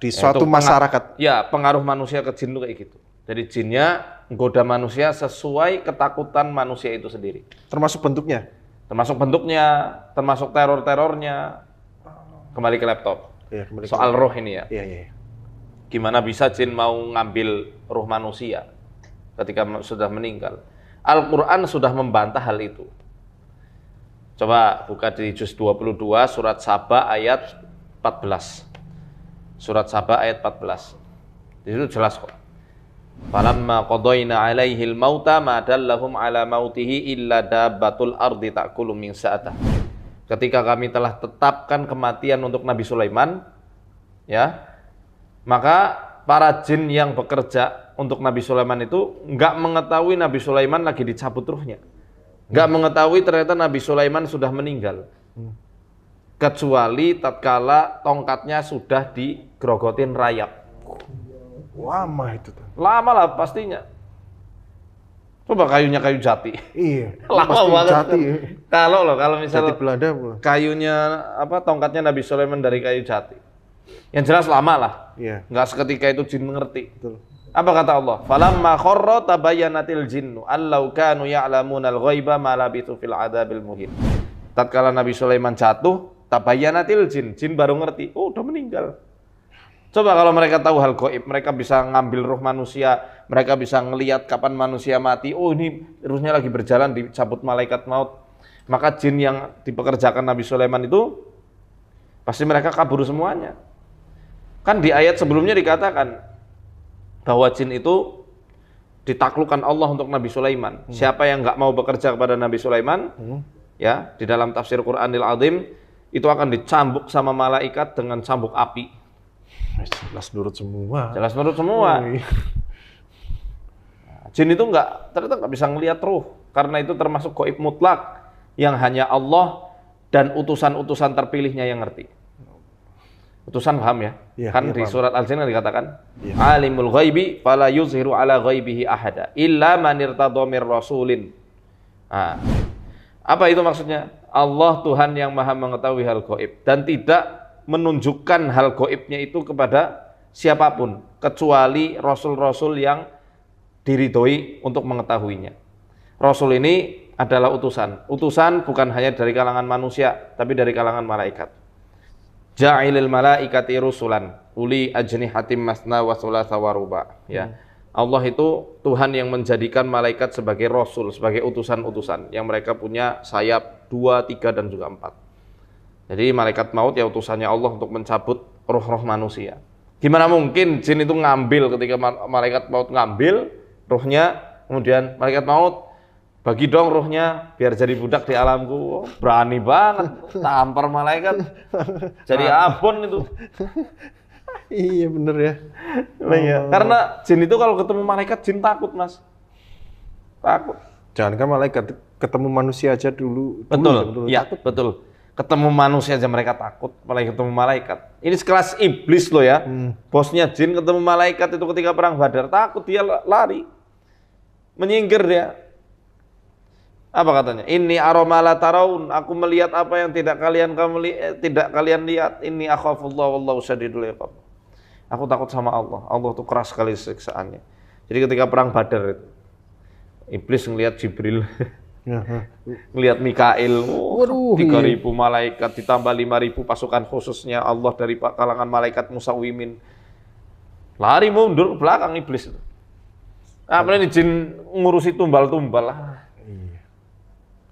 Speaker 5: di
Speaker 2: Ya,
Speaker 5: suatu
Speaker 2: itu
Speaker 5: masyarakat,
Speaker 2: Ya, pengaruh manusia ke jin itu kayak gitu. Jadi jinnya menggoda manusia sesuai ketakutan manusia itu sendiri.
Speaker 5: termasuk bentuknya.
Speaker 2: Termasuk bentuknya, termasuk teror-terornya. Kembali ke laptop.
Speaker 5: Iya, kembali ke-
Speaker 2: Soal roh ini ya.
Speaker 5: Iya.
Speaker 2: Gimana bisa jin mau ngambil roh manusia ketika sudah meninggal? Al-Quran sudah membantah hal itu. Coba buka di juz 22 surat Saba ayat 14. Surat Saba ayat 14. Di situ jelas kok. Falamma qadayna 'alaihil mauta ma dallahum 'ala mautihi illa dabbatul ardi ta'kulu min sa'atah. Ketika kami telah tetapkan kematian untuk Nabi Sulaiman, ya, maka para jin yang bekerja untuk Nabi Sulaiman itu nggak mengetahui Nabi Sulaiman lagi dicabut ruhnya, nggak mengetahui ternyata Nabi Sulaiman sudah meninggal, kecuali tatkala tongkatnya sudah digrogotin rayap.
Speaker 5: Lama itu tuh.
Speaker 2: Lama lah pastinya. Coba kayunya kayu jati.
Speaker 5: Iya.
Speaker 2: Lama
Speaker 5: pasti
Speaker 2: banget.
Speaker 5: jati.
Speaker 2: Kalau
Speaker 5: Jati
Speaker 2: misalnya
Speaker 5: Belanda pula.
Speaker 2: kayunya tongkatnya Nabi Sulaiman dari kayu jati, yang jelas lama lah.
Speaker 5: Iya.
Speaker 2: Nggak seketika itu jin mengerti.
Speaker 5: Betul.
Speaker 6: Apa kata Allah? Falamma kharra tabayyanatil jinnu allau kanu ya'lamunal ghaiba ma labithu fil adabil muhin. Tatkala Nabi Sulaiman jatuh, tabayyanatil jin baru ngerti, oh udah meninggal. Coba kalau mereka tahu hal gaib, mereka bisa ngambil roh manusia, mereka bisa ngelihat kapan manusia mati. Oh ini ruhnya lagi berjalan dicabut malaikat maut. Maka jin yang dipekerjakan Nabi Sulaiman itu pasti mereka kabur semuanya. Kan di ayat sebelumnya dikatakan bahwa jin itu ditaklukkan Allah untuk Nabi Sulaiman. Siapa yang nggak mau bekerja kepada Nabi Sulaiman, ya di dalam tafsir Quranil Azim itu akan dicambuk sama malaikat dengan cambuk api.
Speaker 5: Jelas nurut semua.
Speaker 6: Jelas nurut semua. Jin itu ternyata nggak bisa ngelihat ruh, karena itu termasuk gaib mutlak yang hanya Allah dan utusan-utusan terpilihnya yang ngerti. Utusan paham ya? Kan di surat Al-Jin dikatakan, Alimul ghaibi fala yuzhiru ala ghaibihi ahada illa man irtadha mir rasulin. Apa itu maksudnya? Allah Tuhan yang Maha mengetahui hal gaib dan tidak menunjukkan hal gaibnya itu kepada siapapun kecuali rasul-rasul yang diridhoi untuk mengetahuinya. Rasul ini adalah utusan. Utusan bukan hanya dari kalangan manusia, tapi dari kalangan malaikat. Ja'ilil malaikati rusulan uli ajnihatim masna wa thulatha wa ruba. Ya. Allah itu Tuhan yang menjadikan malaikat sebagai rasul, sebagai utusan-utusan yang mereka punya sayap 2, 3 dan juga 4. Jadi malaikat maut ya utusannya Allah untuk mencabut roh-roh manusia. Gimana mungkin jin itu ngambil ketika malaikat maut ngambil rohnya, kemudian malaikat maut bagi dong rohnya biar jadi budak di alamku. Oh, berani banget tampar malaikat jadi abon itu.
Speaker 5: Iya bener ya.
Speaker 6: Iya. Karena jin itu kalau ketemu malaikat jin takut mas, takut.
Speaker 5: Jangan kan malaikat, ketemu manusia aja dulu.
Speaker 6: Betul, ya betul. Ketemu manusia aja mereka takut, apalagi ketemu malaikat. Ini sekelas iblis loh ya. Bosnya jin ketemu malaikat itu ketika perang Badar takut, dia lari, menyingkir dia. Apa katanya? Ini aromala taraun, aku melihat apa yang tidak kalian lihat. Ini akhafullah wallahu syadidul iqab. Aku takut sama Allah. Allah itu keras sekali siksaannya. Jadi ketika perang Badar itu, iblis ngelihat Jibril, ngelihat Mikail, 3.000 malaikat ditambah 5.000 pasukan khususnya Allah dari kalangan malaikat musawimin. Lari mundur ke belakang iblis itu. Apa ini jin ngurusi tumbal-tumbal lah.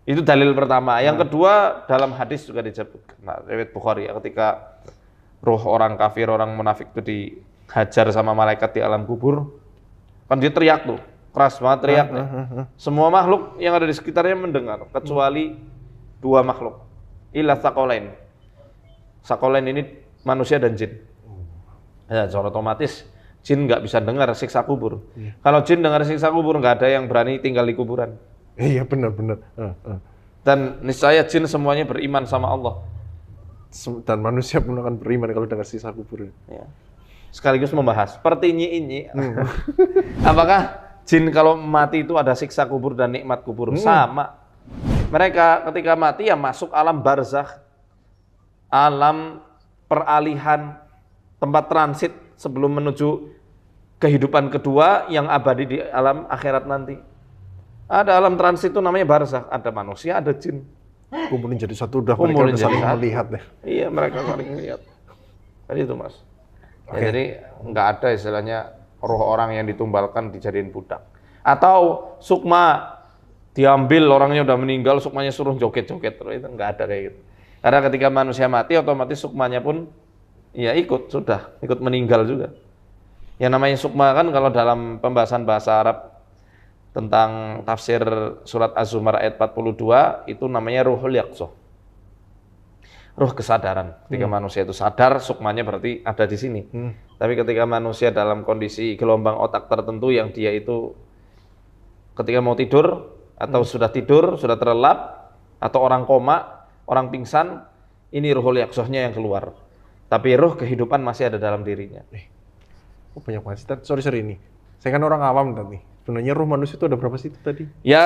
Speaker 6: Itu dalil pertama. Yang kedua dalam hadis juga disebutkan, riwayat Bukhari ya, ketika roh orang kafir, orang munafik itu dihajar sama malaikat di alam kubur, kan dia teriak tuh, keras banget teriaknya. Semua makhluk yang ada di sekitarnya mendengar, kecuali 2 makhluk. Illa tsaqalain. Tsaqalain ini manusia dan jin. Ya, secara otomatis jin nggak bisa dengar siksa kubur. Kalau jin dengar siksa kubur, nggak ada yang berani tinggal di kuburan.
Speaker 5: Iya benar-benar.
Speaker 6: Dan niscaya jin semuanya beriman sama Allah.
Speaker 5: Dan manusia pun akan beriman kalau dengar siksa kubur.
Speaker 6: Ya. Sekaligus membahas seperti ini. Apakah jin kalau mati itu ada siksa kubur dan nikmat kubur? Sama. Mereka ketika mati ya masuk alam barzakh, alam peralihan, tempat transit sebelum menuju kehidupan kedua yang abadi di alam akhirat nanti. Ada alam transit itu namanya barzakh, ada manusia, ada jin.
Speaker 5: Kumpulin jadi satu, udah mereka saling melihat deh.
Speaker 6: Iya, mereka saling melihat. Jadi itu mas. Ya, jadi nggak ada istilahnya roh orang yang ditumbalkan dijadiin budak. Atau sukma diambil, orangnya udah meninggal, sukmanya suruh joget-joget terus, itu nggak ada kayak gitu. Karena ketika manusia mati, otomatis sukmanya pun ya ikut meninggal juga. Yang namanya sukma kan kalau dalam pembahasan bahasa Arab tentang tafsir surat Az-Zumar ayat 42 itu namanya ruhul yaqzah. Ruh kesadaran. Ketika manusia itu sadar, sukmanya berarti ada di sini. Tapi ketika manusia dalam kondisi gelombang otak tertentu yang dia itu ketika mau tidur atau sudah tidur, sudah terlelap, atau orang koma, orang pingsan, ini ruhul yaqzahnya yang keluar. Tapi ruh kehidupan masih ada dalam dirinya.
Speaker 5: Banyak banget sih. Sorry ini. Saya kan orang awam tadi. Sebenarnya roh manusia itu ada berapa sih tadi?
Speaker 6: Ya,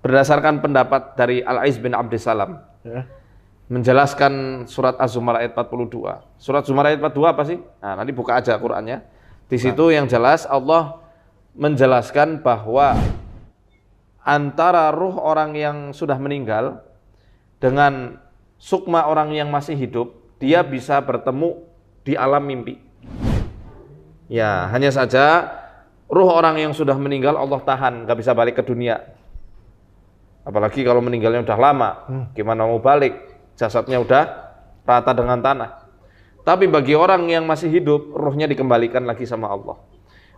Speaker 6: berdasarkan pendapat dari Al-Aiz bin Abdissalam, menjelaskan surat Az-Zumar ayat 42. Surat Zumar ayat 42 apa sih? Nah, nanti buka aja Qur'annya. Di situ yang jelas Allah menjelaskan bahwa antara ruh orang yang sudah meninggal dengan sukma orang yang masih hidup, dia bisa bertemu di alam mimpi. Ya, hanya saja ruh orang yang sudah meninggal Allah tahan, nggak bisa balik ke dunia. Apalagi kalau meninggalnya udah lama, gimana mau balik? Jasadnya udah rata dengan tanah. Tapi bagi orang yang masih hidup, ruhnya dikembalikan lagi sama Allah.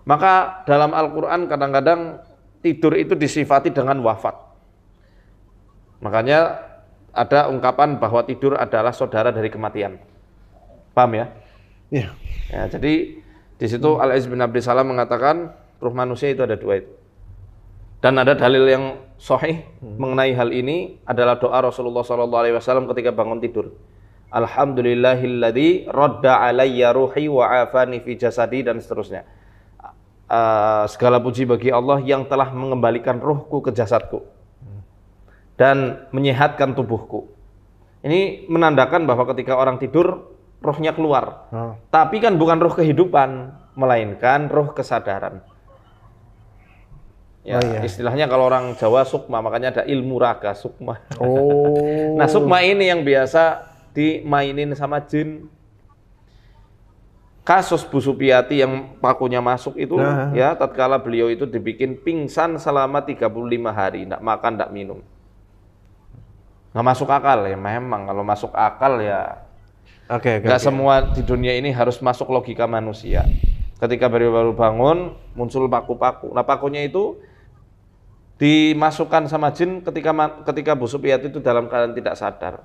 Speaker 6: Maka dalam Al-Quran kadang-kadang tidur itu disifati dengan wafat. Makanya ada ungkapan bahwa tidur adalah saudara dari kematian. Paham ya?
Speaker 5: Iya.
Speaker 6: Ya, jadi di situ Al-Aziz bin Abdus Salam mengatakan ruh manusia itu ada dua itu. Dan ada dalil yang sahih mengenai hal ini adalah doa Rasulullah SAW ketika bangun tidur. Alhamdulillahilladzi radda alayya ruhi wa afani fi jasadi, dan seterusnya. Segala puji bagi Allah yang telah mengembalikan ruhku ke jasadku dan menyehatkan tubuhku. Ini menandakan bahwa ketika orang tidur rohnya keluar. Tapi kan bukan roh kehidupan, melainkan roh kesadaran. Ya, istilahnya kalau orang Jawa sukma, makanya ada ilmu raga sukma. Nah, sukma ini yang biasa dimainin sama jin. Kasus Bu Supiati yang pakunya masuk itu, ya, tatkala beliau itu dibikin pingsan selama 35 hari, enggak makan, enggak minum. Nggak masuk akal ya, memang kalau masuk akal ya. Nggak semua di dunia ini harus masuk logika manusia. Ketika baru bangun, muncul paku-paku. Nah, pakunya itu dimasukkan sama jin ketika Bu Supiati itu dalam keadaan tidak sadar.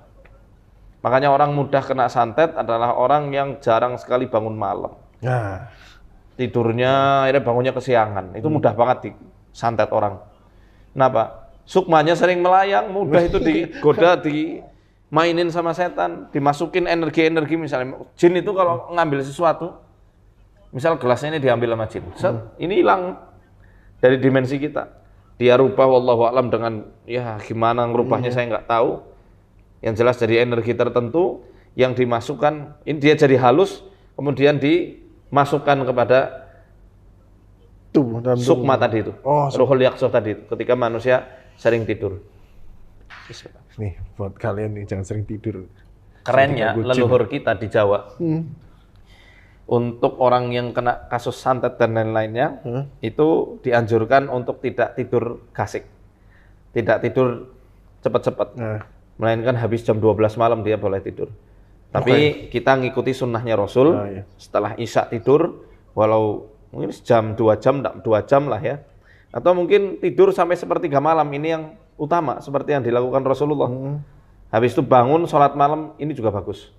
Speaker 6: Makanya orang mudah kena santet adalah orang yang jarang sekali bangun malam. Tidurnya, akhirnya bangunnya kesiangan. Itu mudah banget disantet orang. Kenapa? Sukmanya sering melayang, mudah itu digoda, dimainin sama setan, dimasukin energi-energi. Misalnya jin itu kalau ngambil sesuatu, misal gelasnya ini diambil sama jin, ini hilang dari dimensi kita. Dia rubah wallahu a'lam dengan, ya gimana ngerubahnya saya nggak tahu. Yang jelas dari energi tertentu yang dimasukkan, ini dia jadi halus, kemudian dimasukkan kepada
Speaker 5: tubuh,
Speaker 6: sukma tadi itu, ruhul yaqsoh tadi itu, ketika manusia sering tidur.
Speaker 5: Nih buat kalian nih, jangan sering tidur.
Speaker 6: Kerennya leluhur kita di Jawa, untuk orang yang kena kasus santet dan lain-lainnya, itu dianjurkan untuk tidak tidur gasik, tidak tidur cepat-cepat. Melainkan habis jam 12 malam dia boleh tidur. Tapi kita ngikuti sunnahnya Rasul, setelah Isya tidur, walau mungkin jam 2 jam, 2 jam lah ya. Atau mungkin tidur sampai sepertiga malam, ini yang utama, seperti yang dilakukan Rasulullah. Habis itu bangun, sholat malam, ini juga bagus.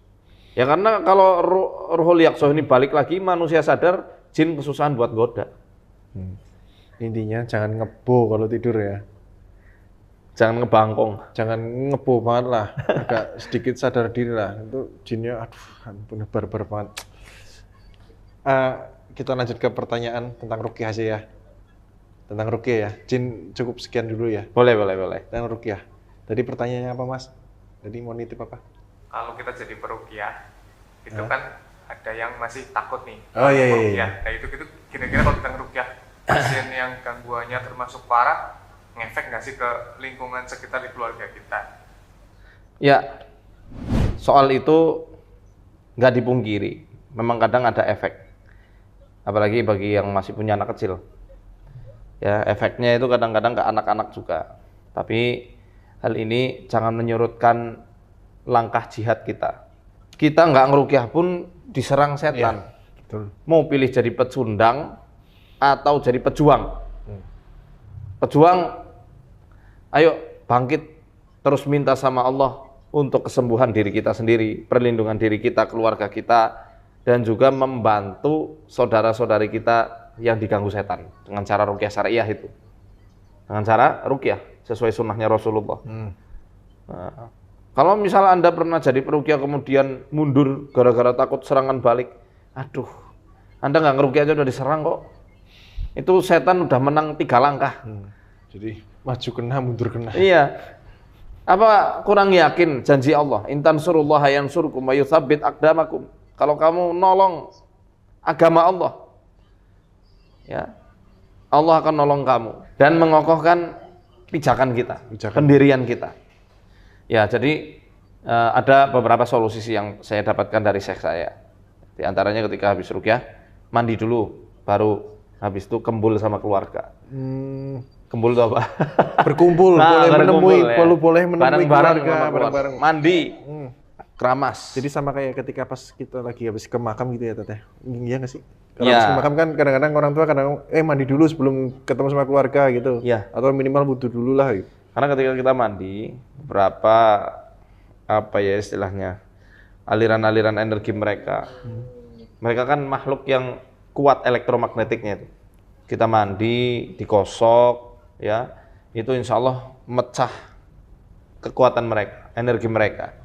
Speaker 6: Ya karena kalau ruhul yaqsoh ini balik lagi, manusia sadar, jin kesusahan buat goda.
Speaker 5: Intinya jangan ngebo kalau tidur ya.
Speaker 6: Jangan ngebangkong.
Speaker 5: Jangan ngebo banget lah, agak sedikit sadar diri lah. Itu jinnya, aduh, ampun, barbar banget. Kita lanjut ke pertanyaan tentang ruqyah aja ya. Tentang ruqyah ya. Jin cukup sekian dulu ya.
Speaker 6: Boleh.
Speaker 5: Tentang ruqyah. Tadi pertanyaannya apa, Mas? Tadi mau nitip apa?
Speaker 7: Kalau kita jadi peruqyah, itu kan ada yang masih takut nih.
Speaker 5: Iya.
Speaker 7: Nah itu kira-kira kalau kita ngeruqyah pasien yang gangguannya termasuk parah, ngefek nggak sih ke lingkungan sekitar di keluarga kita?
Speaker 6: Ya, soal itu nggak dipungkiri. Memang kadang ada efek. Apalagi bagi yang masih punya anak kecil. Ya, efeknya itu kadang-kadang ke anak-anak juga. Tapi hal ini jangan menyurutkan langkah jihad kita. Kita nggak ngeruqyah pun diserang setan.
Speaker 5: Betul.
Speaker 6: Mau pilih jadi pecundang atau jadi pejuang. Pejuang, ayo bangkit terus minta sama Allah untuk kesembuhan diri kita sendiri, perlindungan diri kita, keluarga kita, dan juga membantu saudara-saudari kita yang diganggu setan dengan cara ruqyah syariah itu. Dengan cara ruqyah sesuai sunnahnya Rasulullah. Nah, kalau misalnya Anda pernah jadi peruqyah kemudian mundur gara-gara takut serangan balik, aduh, Anda nggak ngeruqyah aja udah diserang kok. Itu setan udah menang 3 langkah.
Speaker 5: Jadi maju kena, mundur kena.
Speaker 6: Iya. Apa kurang yakin janji Allah? Intan surullaha yansurkum wa yutsabbit aqdamakum. Kalau kamu nolong agama Allah, ya, Allah akan nolong kamu dan mengokohkan pijakan kita,
Speaker 5: Pijakan.
Speaker 6: pendirian kita. Ya, jadi ada beberapa solusi yang saya dapatkan dari syekh saya. Di antaranya ketika habis ruqyah, mandi dulu, baru habis itu kembul sama keluarga. Kembul itu apa?
Speaker 5: Berkumpul,
Speaker 6: Nah,
Speaker 5: boleh
Speaker 6: berkumpul,
Speaker 5: menemui,
Speaker 6: ya.
Speaker 5: boleh menemui
Speaker 6: Bareng-bareng
Speaker 5: keluarga,
Speaker 6: sama
Speaker 5: bareng-bareng.
Speaker 6: Mandi, keramas.
Speaker 5: Jadi sama kayak ketika pas kita lagi habis ke makam gitu ya Teteh? Iya nggak sih? Kalau
Speaker 6: Iya.
Speaker 5: habis ke makam kan kadang-kadang orang tua kadang mandi dulu sebelum ketemu sama keluarga gitu.
Speaker 6: Iya.
Speaker 5: Atau minimal wudhu dulu lah gitu.
Speaker 6: Karena ketika kita mandi, berapa apa ya istilahnya, aliran-aliran energi mereka. Mereka kan makhluk yang kuat elektromagnetiknya itu. Kita mandi, dikosok, ya, itu insya Allah mecah kekuatan mereka, energi mereka.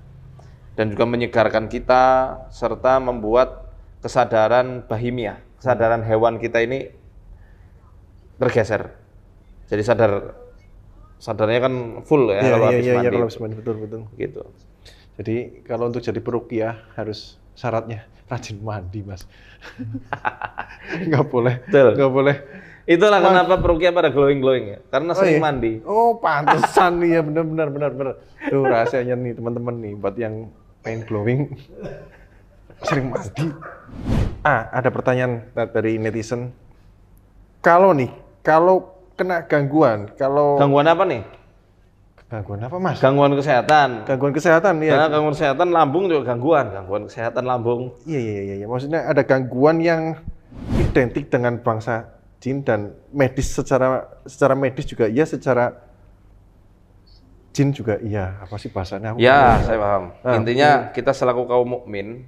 Speaker 6: Dan juga menyegarkan kita, serta membuat kesadaran bahimia, kesadaran hewan kita ini tergeser. Jadi sadarnya kan full ya kalau habis mandi.
Speaker 5: Iya, kalau habis mandi, betul.
Speaker 6: Gitu.
Speaker 5: Jadi kalau untuk jadi peruqyah harus syaratnya rajin mandi, Mas. Nggak boleh.
Speaker 6: Betul.
Speaker 5: Nggak boleh.
Speaker 6: Itulah kenapa peruqyah pada glowing ya, karena sering
Speaker 5: iya?
Speaker 6: mandi.
Speaker 5: Oh, pantesan nih ya, benar. Tuh rahasianya nih teman-teman nih buat yang pengen glowing sering mandi. Ada pertanyaan dari netizen. Kalau kena gangguan,
Speaker 6: Gangguan apa nih?
Speaker 5: gangguan apa, Mas?
Speaker 6: Gangguan kesehatan.
Speaker 5: Gangguan kesehatan ya.
Speaker 6: Karena gangguan kesehatan lambung juga gangguan kesehatan lambung.
Speaker 5: Iya. Maksudnya ada gangguan yang identik dengan bangsa jin dan medis secara medis juga iya, secara jin juga iya. Apa sih bahasanya?
Speaker 6: Ya, saya paham.
Speaker 5: Nah,
Speaker 6: Intinya kita selaku kaum mukmin,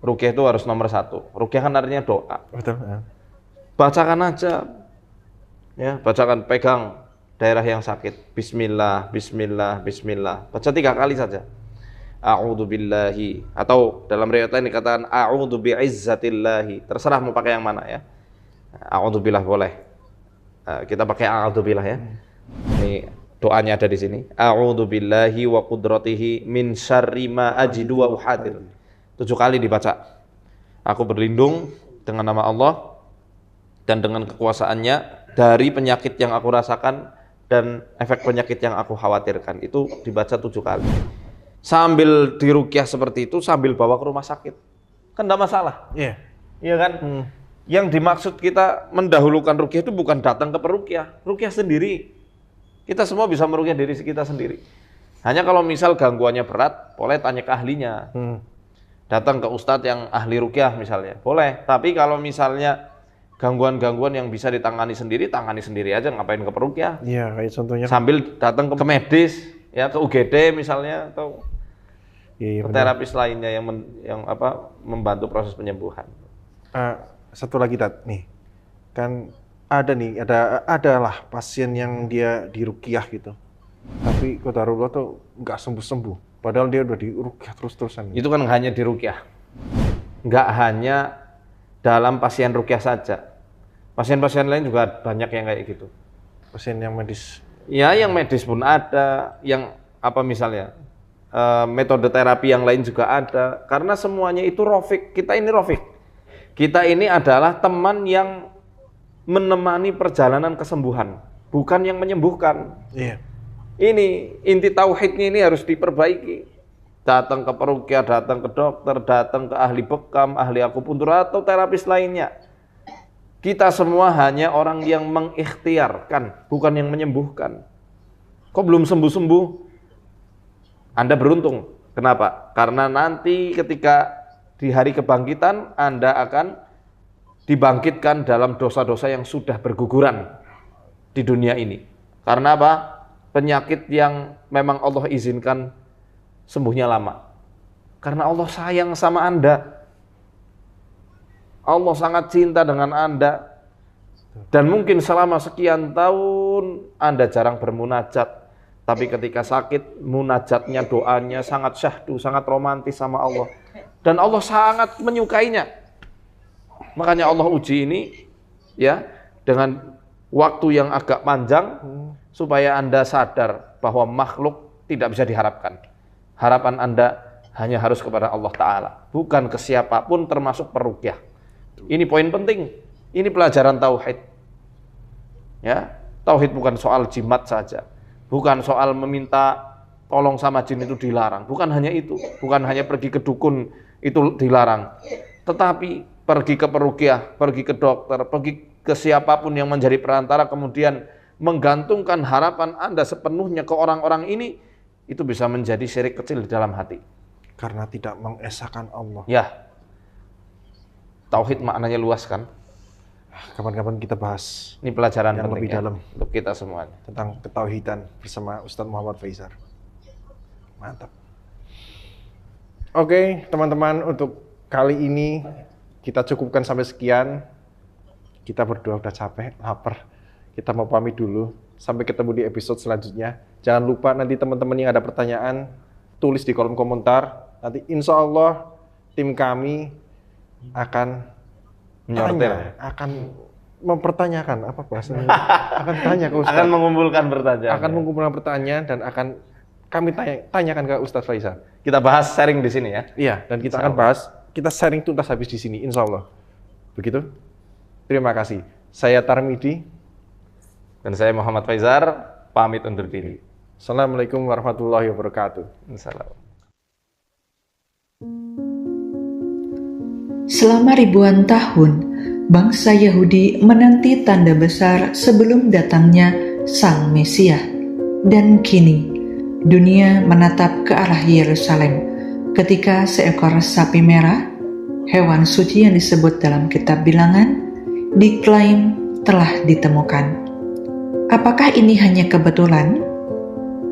Speaker 6: ruqyah itu harus nomor 1. Ruqyah kan artinya doa.
Speaker 5: Betul.
Speaker 6: Bacakan aja. Ya, bacakan, pegang daerah yang sakit. Bismillah. Baca 3 kali saja. A'udzu billahi, atau dalam riwayat lain dikatakan a'udzu bi'izzatillahi. Terserah mau pakai yang mana ya. A'udzu billah boleh. Kita pakai a'udzu billah ya. Ini doanya ada di sini. A'udzu billahi wa qudratihi min syarri ma ajidu wa uhadir. 7 kali dibaca. Aku berlindung dengan nama Allah dan dengan kekuasaannya dari penyakit yang aku rasakan dan efek penyakit yang aku khawatirkan. Itu dibaca 7 kali. Sambil diruqyah seperti itu, sambil bawa ke rumah sakit. Kan enggak masalah.
Speaker 5: Iya.
Speaker 6: Iya kan? Yang dimaksud kita mendahulukan ruqyah itu bukan datang ke peruqyah. Ruqyah sendiri. Kita semua bisa meruqyah diri kita sendiri. Hanya kalau misal gangguannya berat, boleh tanya ke ahlinya. Datang ke ustadz yang ahli ruqyah misalnya. Boleh. Tapi kalau misalnya gangguan-gangguan yang bisa ditangani sendiri, tangani sendiri aja, ngapain ke peruqyah.
Speaker 5: Iya, kayak contohnya.
Speaker 6: Sambil datang ke medis, ya ke UGD misalnya, atau
Speaker 5: Iya,
Speaker 6: ke terapis lainnya yang membantu proses penyembuhan.
Speaker 5: Satu lagi nih, kan adalah pasien yang dia diruqyah gitu, tapi qadarullah tuh nggak sembuh, padahal dia udah diruqyah terus-terusan.
Speaker 6: Itu kan hanya diruqyah, nggak hanya dalam pasien ruqyah saja. Pasien-pasien lain juga banyak yang kayak gitu.
Speaker 5: Pasien yang medis.
Speaker 6: Ya, yang medis pun ada, yang misalnya metode terapi yang lain juga ada. Karena semuanya itu Rafiq. Kita ini Rafiq. Kita ini adalah teman yang menemani perjalanan kesembuhan, bukan yang menyembuhkan.
Speaker 5: Iya.
Speaker 6: Ini inti tauhidnya ini harus diperbaiki. Datang ke peruqyah, datang ke dokter, datang ke ahli bekam, ahli akupuntur atau terapis lainnya. Kita semua hanya orang yang mengikhtiarkan, bukan yang menyembuhkan. Kok belum sembuh-sembuh? Anda beruntung. Kenapa? Karena nanti ketika di hari kebangkitan, Anda akan dibangkitkan dalam dosa-dosa yang sudah berguguran di dunia ini. Karena apa? Penyakit yang memang Allah izinkan sembuhnya lama. Karena Allah sayang sama Anda. Allah sangat cinta dengan Anda. Dan mungkin selama sekian tahun Anda jarang bermunajat. Tapi ketika sakit, munajatnya, doanya sangat syahdu, sangat romantis sama Allah. Dan Allah sangat menyukainya. Makanya Allah uji ini ya dengan waktu yang agak panjang supaya Anda sadar bahwa makhluk tidak bisa diharapkan. Harapan Anda hanya harus kepada Allah Ta'ala, bukan ke siapapun termasuk peruqyah. Ini poin penting. Ini pelajaran tauhid. Ya, tauhid bukan soal jimat saja. Bukan soal meminta tolong sama jin itu dilarang. Bukan hanya itu. Bukan hanya pergi ke dukun itu dilarang. Tetapi pergi ke peruqyah, pergi ke dokter, pergi ke siapapun yang menjadi perantara, kemudian menggantungkan harapan Anda sepenuhnya ke orang-orang ini, itu bisa menjadi syirik kecil di dalam hati.
Speaker 5: Karena tidak mengesahkan Allah.
Speaker 6: Ya, tauhid maknanya luas kan?
Speaker 5: Kapan-kapan kita bahas
Speaker 6: Ini pelajaran
Speaker 5: yang
Speaker 6: penting
Speaker 5: lebih
Speaker 6: ya,
Speaker 5: dalam
Speaker 6: untuk kita semuanya.
Speaker 5: tentang ketauhidan bersama Ustadz Muhammad Faizar. Mantap. Oke, teman-teman, untuk kali ini kita cukupkan sampai sekian. Kita berdua udah capek, lapar. Kita mau pamit dulu. Sampai ketemu di episode selanjutnya. Jangan lupa nanti teman-teman yang ada pertanyaan, tulis di kolom komentar. Nanti insya Allah tim kami akan akan mempertanyakan apa bahasanya? Akan tanya ke Ustadz.
Speaker 6: Akan mengumpulkan pertanyaan.
Speaker 5: Akan mengumpulkan pertanyaan dan akan kami tanyakan ke Ustadz Faizar.
Speaker 6: Kita bahas sharing di sini ya.
Speaker 5: Iya, dan kita akan bahas, kita sharing tuntas habis di sini, insya Allah. Begitu? Terima kasih. Saya Tarmidi.
Speaker 6: Dan saya Muhammad Faizar, pamit undur diri.
Speaker 5: Assalamualaikum warahmatullahi wabarakatuh.
Speaker 6: Assalamualaikum.
Speaker 8: Selama ribuan tahun, bangsa Yahudi menanti tanda besar sebelum datangnya Sang Mesias. Dan kini, dunia menatap ke arah Yerusalem ketika seekor sapi merah, hewan suci yang disebut dalam kitab Bilangan, diklaim telah ditemukan. Apakah ini hanya kebetulan?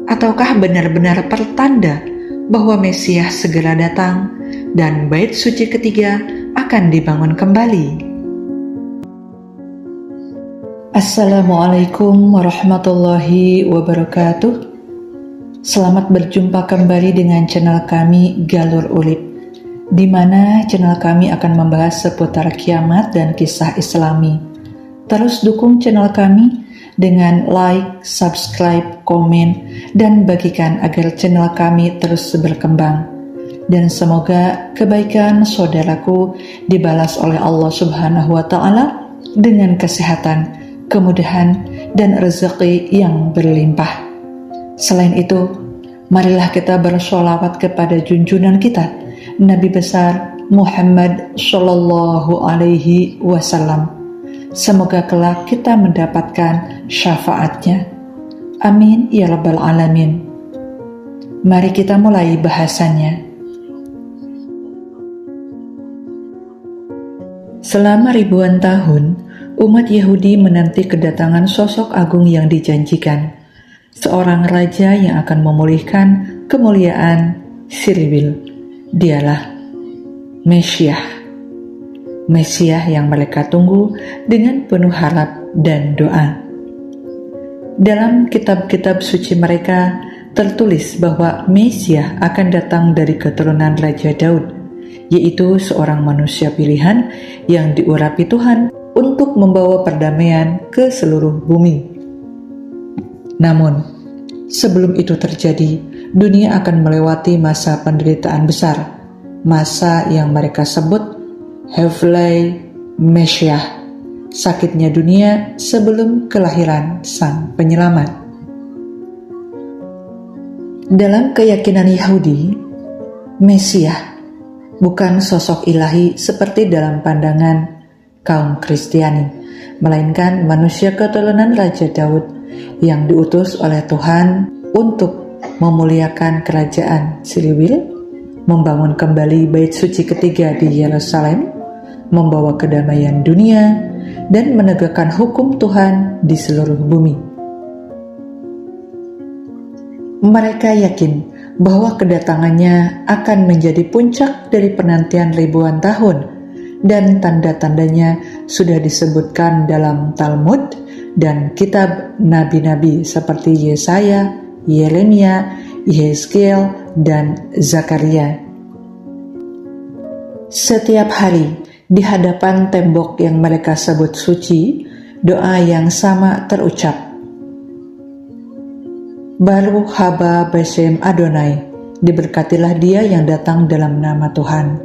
Speaker 8: Ataukah benar-benar pertanda bahwa Mesias segera datang dan bait suci ketiga akan dibangun kembali? Assalamualaikum warahmatullahi wabarakatuh. Selamat berjumpa kembali dengan channel kami Galur Ulib, di mana channel kami akan membahas seputar kiamat dan kisah Islami. Terus dukung channel kami dengan like, subscribe, komen, dan bagikan agar channel kami terus berkembang. Dan semoga kebaikan saudaraku dibalas oleh Allah Subhanahu wa Ta'ala dengan kesehatan, kemudahan, dan rezeki yang berlimpah. Selain itu, marilah kita bersolawat kepada junjungan kita, Nabi besar Muhammad Sallallahu Alaihi Wasallam. Semoga kelak kita mendapatkan syafaatnya. Amin ya Rabbal Alamin. Mari kita mulai bahasannya. Selama ribuan tahun, umat Yahudi menanti kedatangan sosok agung yang dijanjikan, seorang raja yang akan memulihkan kemuliaan Sirwil. Dialah Mesias. Mesias yang mereka tunggu dengan penuh harap dan doa. Dalam kitab-kitab suci mereka tertulis bahwa Mesias akan datang dari keturunan Raja Daud, yaitu seorang manusia pilihan yang diurapi Tuhan untuk membawa perdamaian ke seluruh bumi. Namun, sebelum itu terjadi, dunia akan melewati masa penderitaan besar, masa yang mereka sebut Hevlei Mesias, sakitnya dunia sebelum kelahiran Sang Penyelamat. Dalam keyakinan Yahudi, Mesias bukan sosok ilahi seperti dalam pandangan kaum Kristiani, melainkan manusia keturunan Raja Daud yang diutus oleh Tuhan untuk memuliakan kerajaan Sirwil, membangun kembali bait suci ketiga di Yerusalem, membawa kedamaian dunia, dan menegakkan hukum Tuhan di seluruh bumi. Mereka yakin bahwa kedatangannya akan menjadi puncak dari penantian ribuan tahun, dan tanda-tandanya sudah disebutkan dalam Talmud dan kitab nabi-nabi seperti Yesaya, Yeremia, Yehezkiel, dan Zakaria. Setiap hari, di hadapan tembok yang mereka sebut suci, doa yang sama terucap. Baruch haba besem Adonai, diberkatilah dia yang datang dalam nama Tuhan.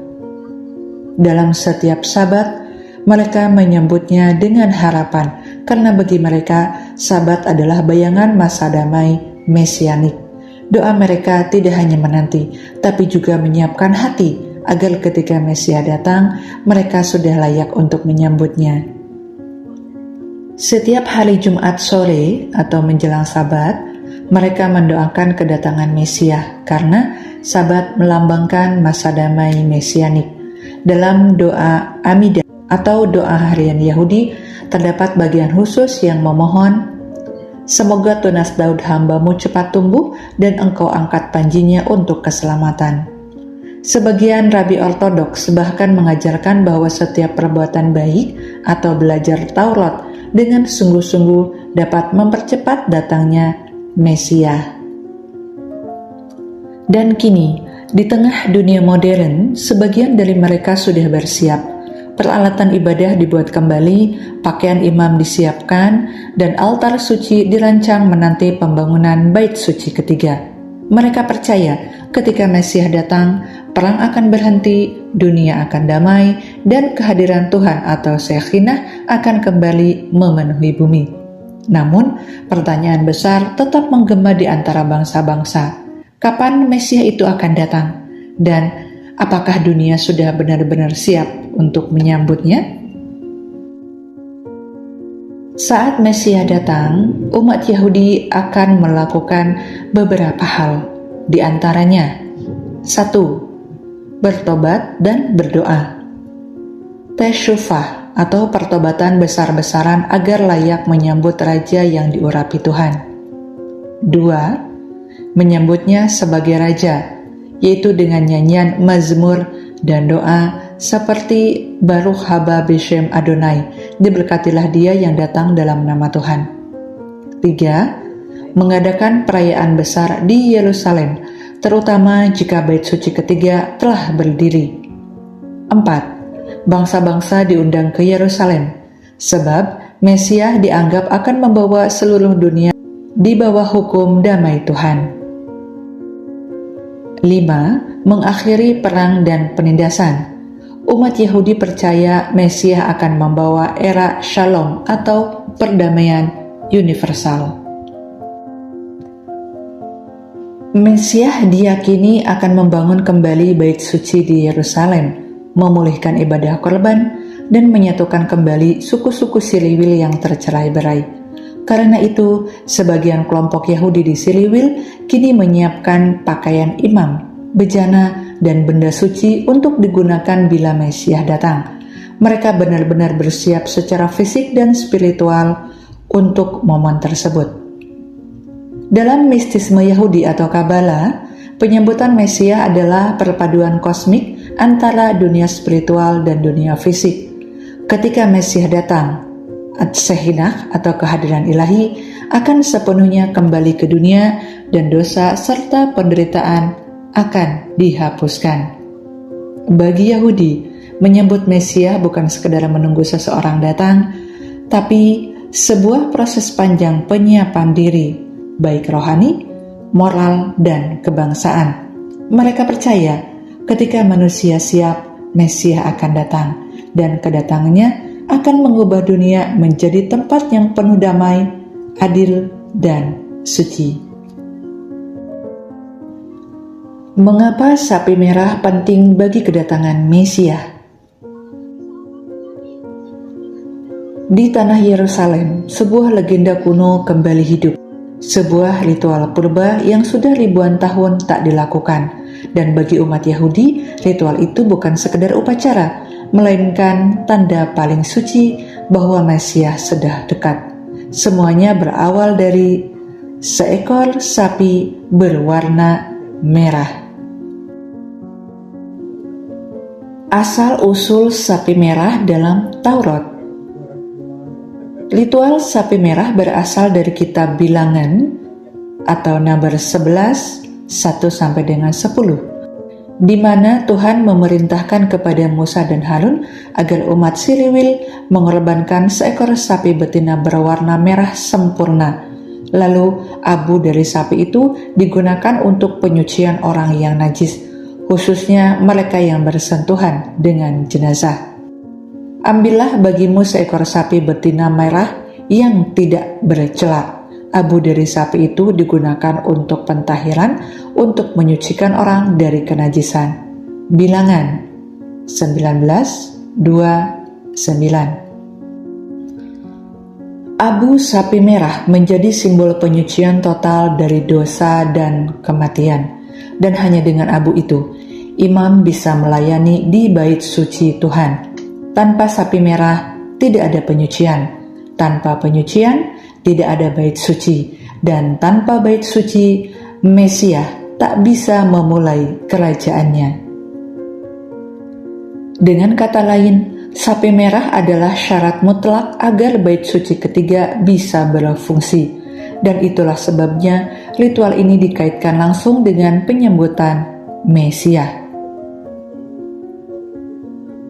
Speaker 8: Dalam setiap sabat, Mereka menyambutnya dengan harapan, karena bagi mereka Sabat adalah bayangan masa damai mesianik. Doa mereka tidak hanya menanti, tapi juga menyiapkan hati agar ketika Mesias datang, mereka sudah layak untuk menyambutnya. Setiap hari Jumat sore atau menjelang Sabat, mereka mendoakan kedatangan Mesias karena Sabat melambangkan masa damai mesianik. Dalam doa Amidah atau doa harian Yahudi, terdapat bagian khusus yang memohon, "Semoga tunas Daud hambamu cepat tumbuh dan engkau angkat panjinya untuk keselamatan." Sebagian rabi ortodoks bahkan mengajarkan bahwa setiap perbuatan baik atau belajar Taurat dengan sungguh-sungguh dapat mempercepat datangnya Mesias. Dan kini, di tengah dunia modern, sebagian dari mereka sudah bersiap. Peralatan ibadah dibuat kembali, pakaian imam disiapkan, dan altar suci dirancang menanti pembangunan bait suci ketiga. Mereka percaya ketika Mesias datang, perang akan berhenti, dunia akan damai, dan kehadiran Tuhan atau Shekhinah akan kembali memenuhi bumi. Namun, pertanyaan besar tetap menggema di antara bangsa-bangsa. Kapan Mesias itu akan datang? Dan apakah dunia sudah benar-benar siap untuk menyambutnya? Saat Mesias datang, umat Yahudi akan melakukan beberapa hal. Di antaranya, 1. Bertobat dan berdoa. Teshuvah atau pertobatan besar-besaran agar layak menyambut Raja yang diurapi Tuhan. 2. Menyambutnya sebagai Raja, yaitu dengan nyanyian mazmur dan doa seperti Baruch haba Beshem Adonai, diberkatilah dia yang datang dalam nama Tuhan. 3. Mengadakan perayaan besar di Yerusalem, terutama jika bait suci ketiga telah berdiri. 4. Bangsa-bangsa diundang ke Yerusalem, sebab Mesias dianggap akan membawa seluruh dunia di bawah hukum damai Tuhan. 5. Mengakhiri perang dan penindasan. Umat Yahudi percaya Mesias akan membawa era Shalom atau perdamaian universal. Mesias diyakini akan membangun kembali bait suci di Yerusalem, memulihkan ibadah korban, dan menyatukan kembali suku-suku Siliwil yang tercerai-berai. Karena itu, sebagian kelompok Yahudi di Siliwil kini menyiapkan pakaian imam, bejana, dan benda suci untuk digunakan bila Mesias datang. Mereka benar-benar bersiap secara fisik dan spiritual untuk momen tersebut. Dalam mistisme Yahudi atau Kabbalah, penyambutan Mesias adalah perpaduan kosmik antara dunia spiritual dan dunia fisik. Ketika Mesias datang, Shekhinah atau kehadiran ilahi akan sepenuhnya kembali ke dunia dan dosa serta penderitaan akan dihapuskan. Bagi Yahudi, menyambut Mesias bukan sekedar menunggu seseorang datang, tapi sebuah proses panjang penyiapan diri, baik rohani, moral, dan kebangsaan. Mereka percaya ketika manusia siap, Mesias akan datang, dan kedatangannya akan mengubah dunia menjadi tempat yang penuh damai, adil, dan suci. Mengapa sapi merah penting bagi kedatangan Mesias? Di tanah Yerusalem, sebuah legenda kuno kembali hidup. Sebuah ritual purba yang sudah ribuan tahun tak dilakukan. Dan bagi umat Yahudi, ritual itu bukan sekedar upacara, melainkan tanda paling suci bahwa Mesias sudah dekat. Semuanya berawal dari seekor sapi berwarna merah. Asal-usul sapi merah dalam Taurat. Ritual sapi merah berasal dari kitab Bilangan atau Number 11, 1 sampai dengan 10. Di mana Tuhan memerintahkan kepada Musa dan Harun agar umat Siliwil mengorbankan seekor sapi betina berwarna merah sempurna. Lalu abu dari sapi itu digunakan untuk penyucian orang yang najis, khususnya mereka yang bersentuhan dengan jenazah. Ambillah bagimu seekor sapi betina merah yang tidak bercela. Abu dari sapi itu digunakan untuk pentahiran, untuk menyucikan orang dari kenajisan. Bilangan 19:29. Abu sapi merah menjadi simbol penyucian total dari dosa dan kematian. Dan hanya dengan abu itu, imam bisa melayani di bait suci Tuhan. Tanpa sapi merah, tidak ada penyucian. Tanpa penyucian, tidak ada bait suci. Dan tanpa bait suci, Mesias tak bisa memulai kerajaannya. Dengan kata lain, sapi merah adalah syarat mutlak agar bait suci ketiga bisa berfungsi. Dan itulah sebabnya ritual ini dikaitkan langsung dengan penyambutan Mesias.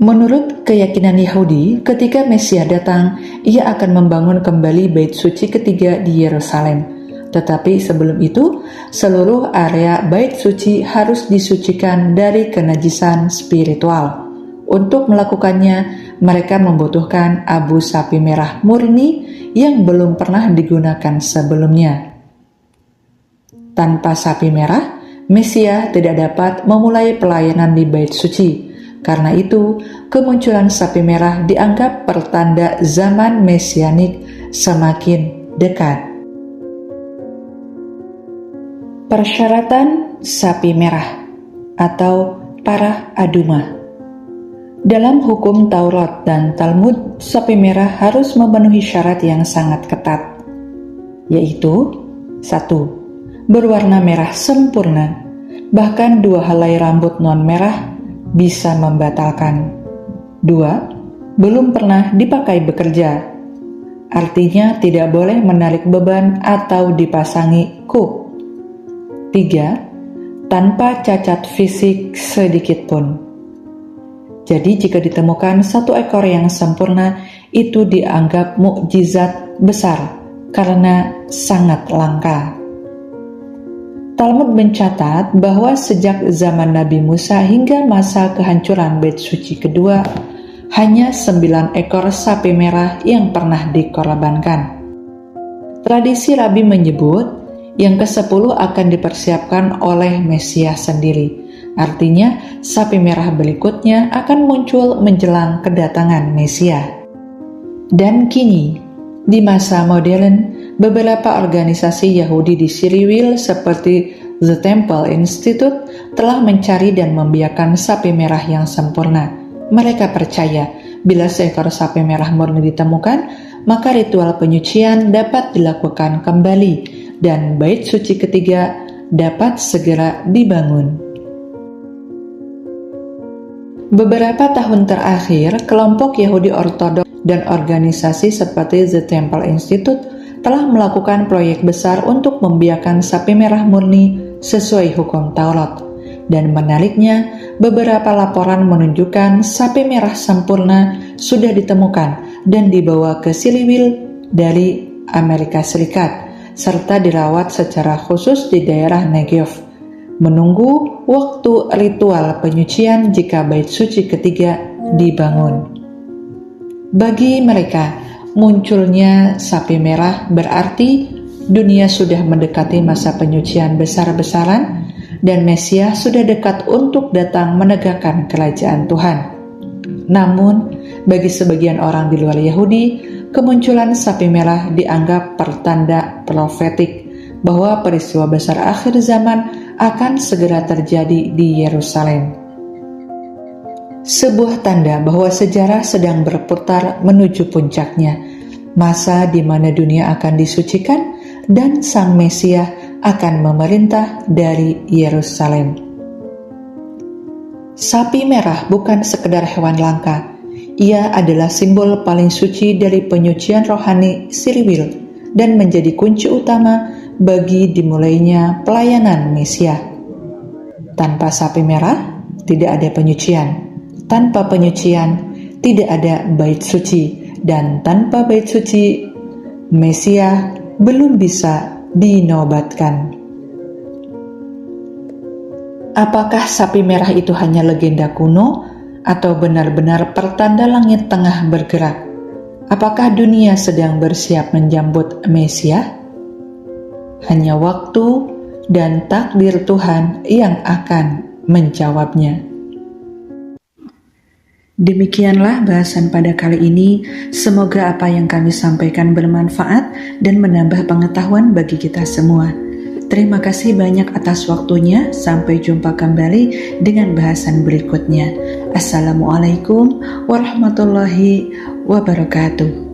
Speaker 8: Menurut keyakinan Yahudi, ketika Mesias datang, ia akan membangun kembali bait suci ketiga di Yerusalem. Tetapi sebelum itu, seluruh area bait suci harus disucikan dari kenajisan spiritual. Untuk melakukannya, mereka membutuhkan abu sapi merah murni yang belum pernah digunakan sebelumnya. Tanpa sapi merah, Mesias tidak dapat memulai pelayanan di bait suci. Karena itu, kemunculan sapi merah dianggap pertanda zaman mesianik semakin dekat. Persyaratan sapi merah atau parah adumah. Dalam hukum Taurat dan Talmud, sapi merah harus memenuhi syarat yang sangat ketat, yaitu 1. Berwarna merah sempurna, bahkan 2 helai rambut non-merah bisa membatalkan. 2. Belum pernah dipakai bekerja, artinya tidak boleh menarik beban atau dipasangi kuk. 3. Tanpa cacat fisik sedikit pun. Jadi jika ditemukan 1 ekor yang sempurna, itu dianggap mukjizat besar karena sangat langka. Talmud mencatat bahwa sejak zaman Nabi Musa hingga masa kehancuran bait suci kedua, hanya 9 ekor sapi merah yang pernah dikorbankan. Tradisi Rabi menyebut yang ke-10 akan dipersiapkan oleh Mesias sendiri. Artinya, sapi merah berikutnya akan muncul menjelang kedatangan Mesias. Dan kini, di masa modern, beberapa organisasi Yahudi di Siriwil seperti The Temple Institute telah mencari dan membiarkan sapi merah yang sempurna. Mereka percaya bila seekor sapi merah murni ditemukan, maka ritual penyucian dapat dilakukan kembali dan bait suci ketiga dapat segera dibangun. Beberapa tahun terakhir, kelompok Yahudi Ortodoks dan organisasi seperti The Temple Institute telah melakukan proyek besar untuk membiarkan sapi merah murni sesuai hukum Taurat. Dan menariknya, beberapa laporan menunjukkan sapi merah sempurna sudah ditemukan dan dibawa ke Siriwil dari Amerika Serikat, serta dirawat secara khusus di daerah Negev, menunggu waktu ritual penyucian jika bait suci ketiga dibangun. Bagi mereka, munculnya sapi merah berarti dunia sudah mendekati masa penyucian besar-besaran dan Mesias sudah dekat untuk datang menegakkan kerajaan Tuhan. Namun, bagi sebagian orang di luar Yahudi, kemunculan sapi merah dianggap pertanda profetik bahwa peristiwa besar akhir zaman akan segera terjadi di Yerusalem. Sebuah tanda bahwa sejarah sedang berputar menuju puncaknya, masa di mana dunia akan disucikan dan Sang Mesias akan memerintah dari Yerusalem. Sapi merah bukan sekedar hewan langka. Ia adalah simbol paling suci dari penyucian rohani Siriwil dan menjadi kunci utama bagi dimulainya pelayanan Mesias. Tanpa sapi merah, tidak ada penyucian. Tanpa penyucian, tidak ada bait suci. Dan tanpa bait suci, Mesias belum bisa dinobatkan. Apakah sapi merah itu hanya legenda kuno Atau benar-benar pertanda langit tengah bergerak? Apakah dunia sedang bersiap menjambut Mesia? Hanya waktu dan takdir Tuhan yang akan menjawabnya. Demikianlah bahasan pada kali ini. Semoga apa yang kami sampaikan bermanfaat dan menambah pengetahuan bagi kita semua. Terima kasih banyak atas waktunya. Sampai jumpa kembali dengan bahasan berikutnya. Assalamualaikum warahmatullahi wabarakatuh.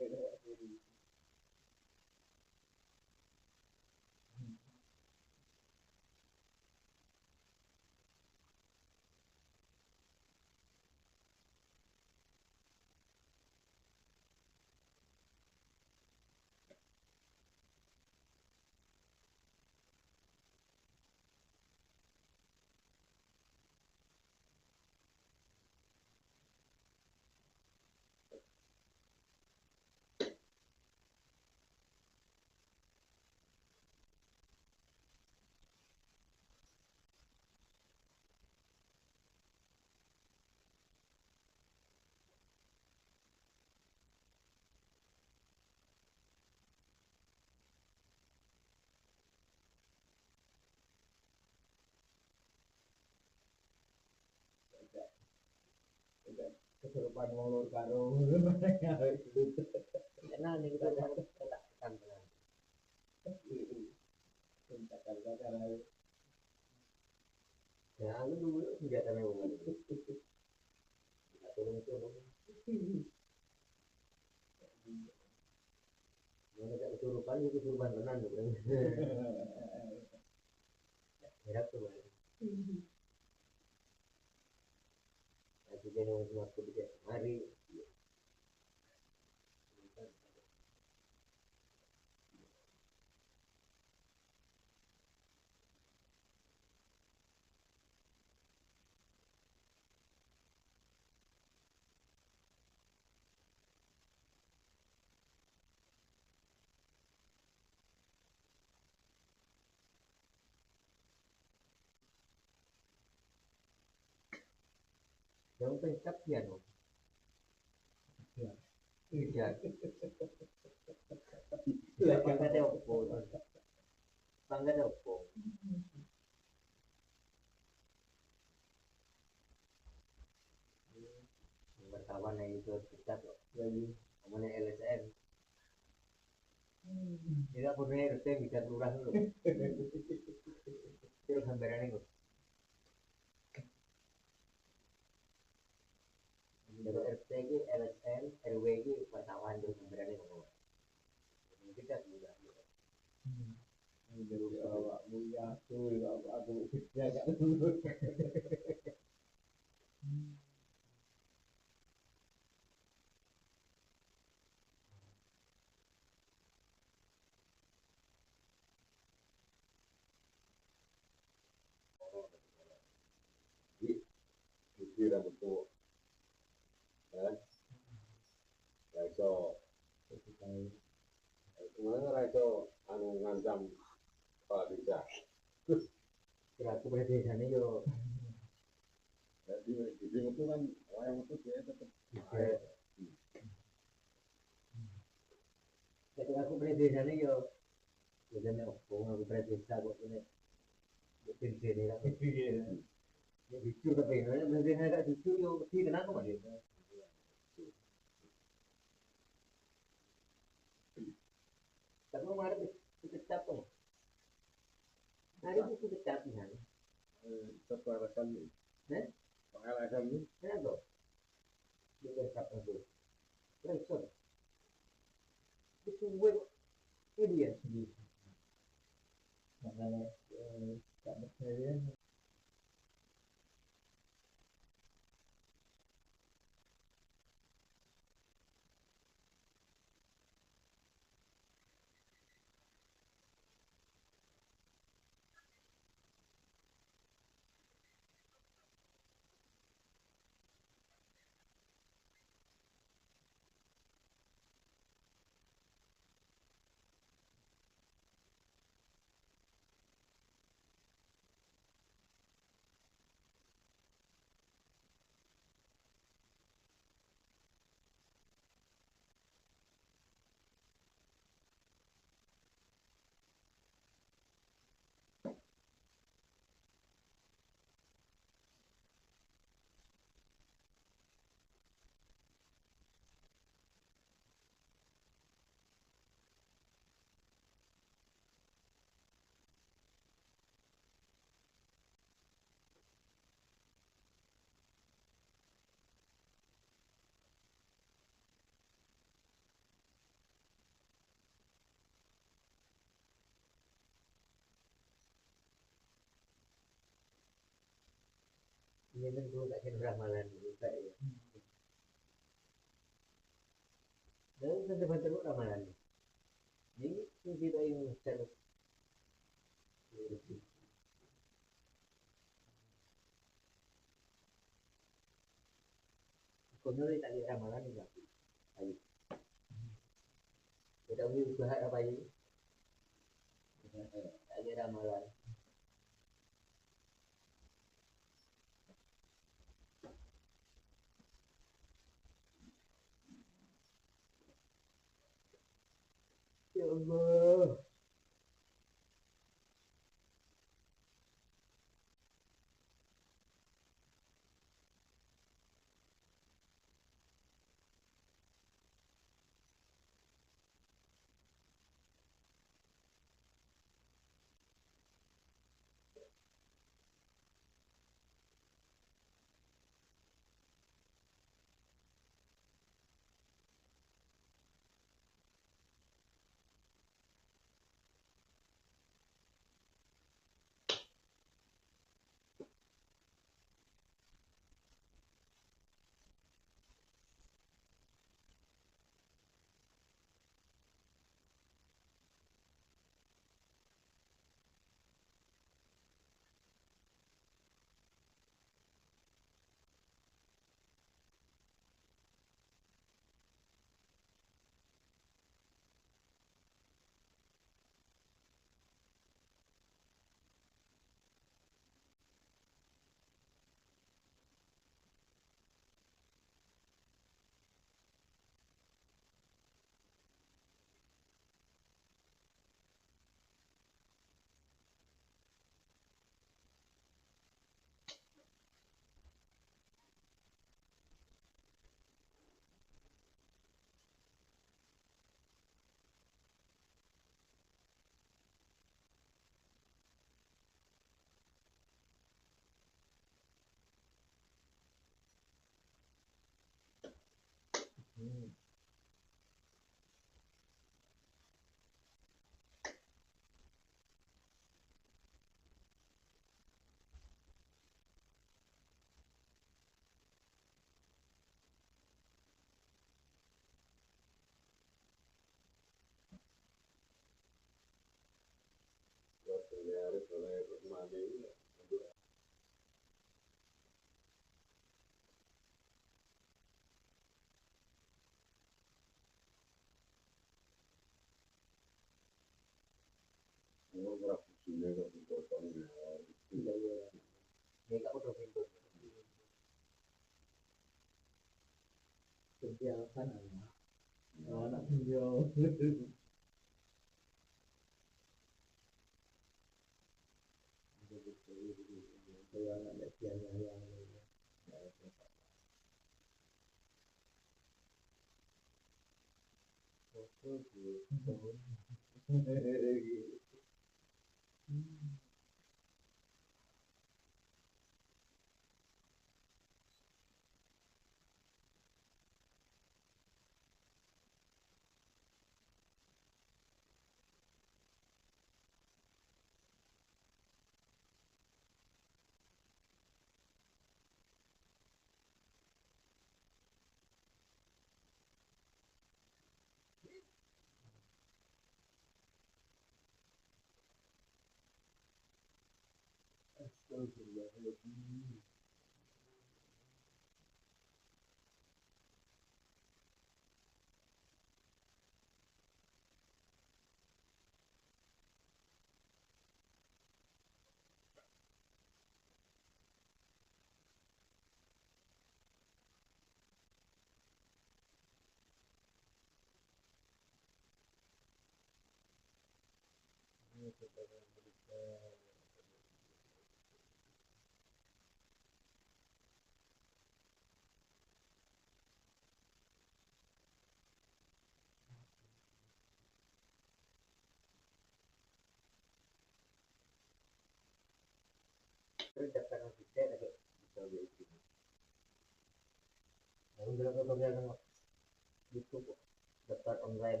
Speaker 9: daftar online.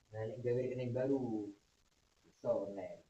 Speaker 9: Nah, ini gawe rekening baru. So, online.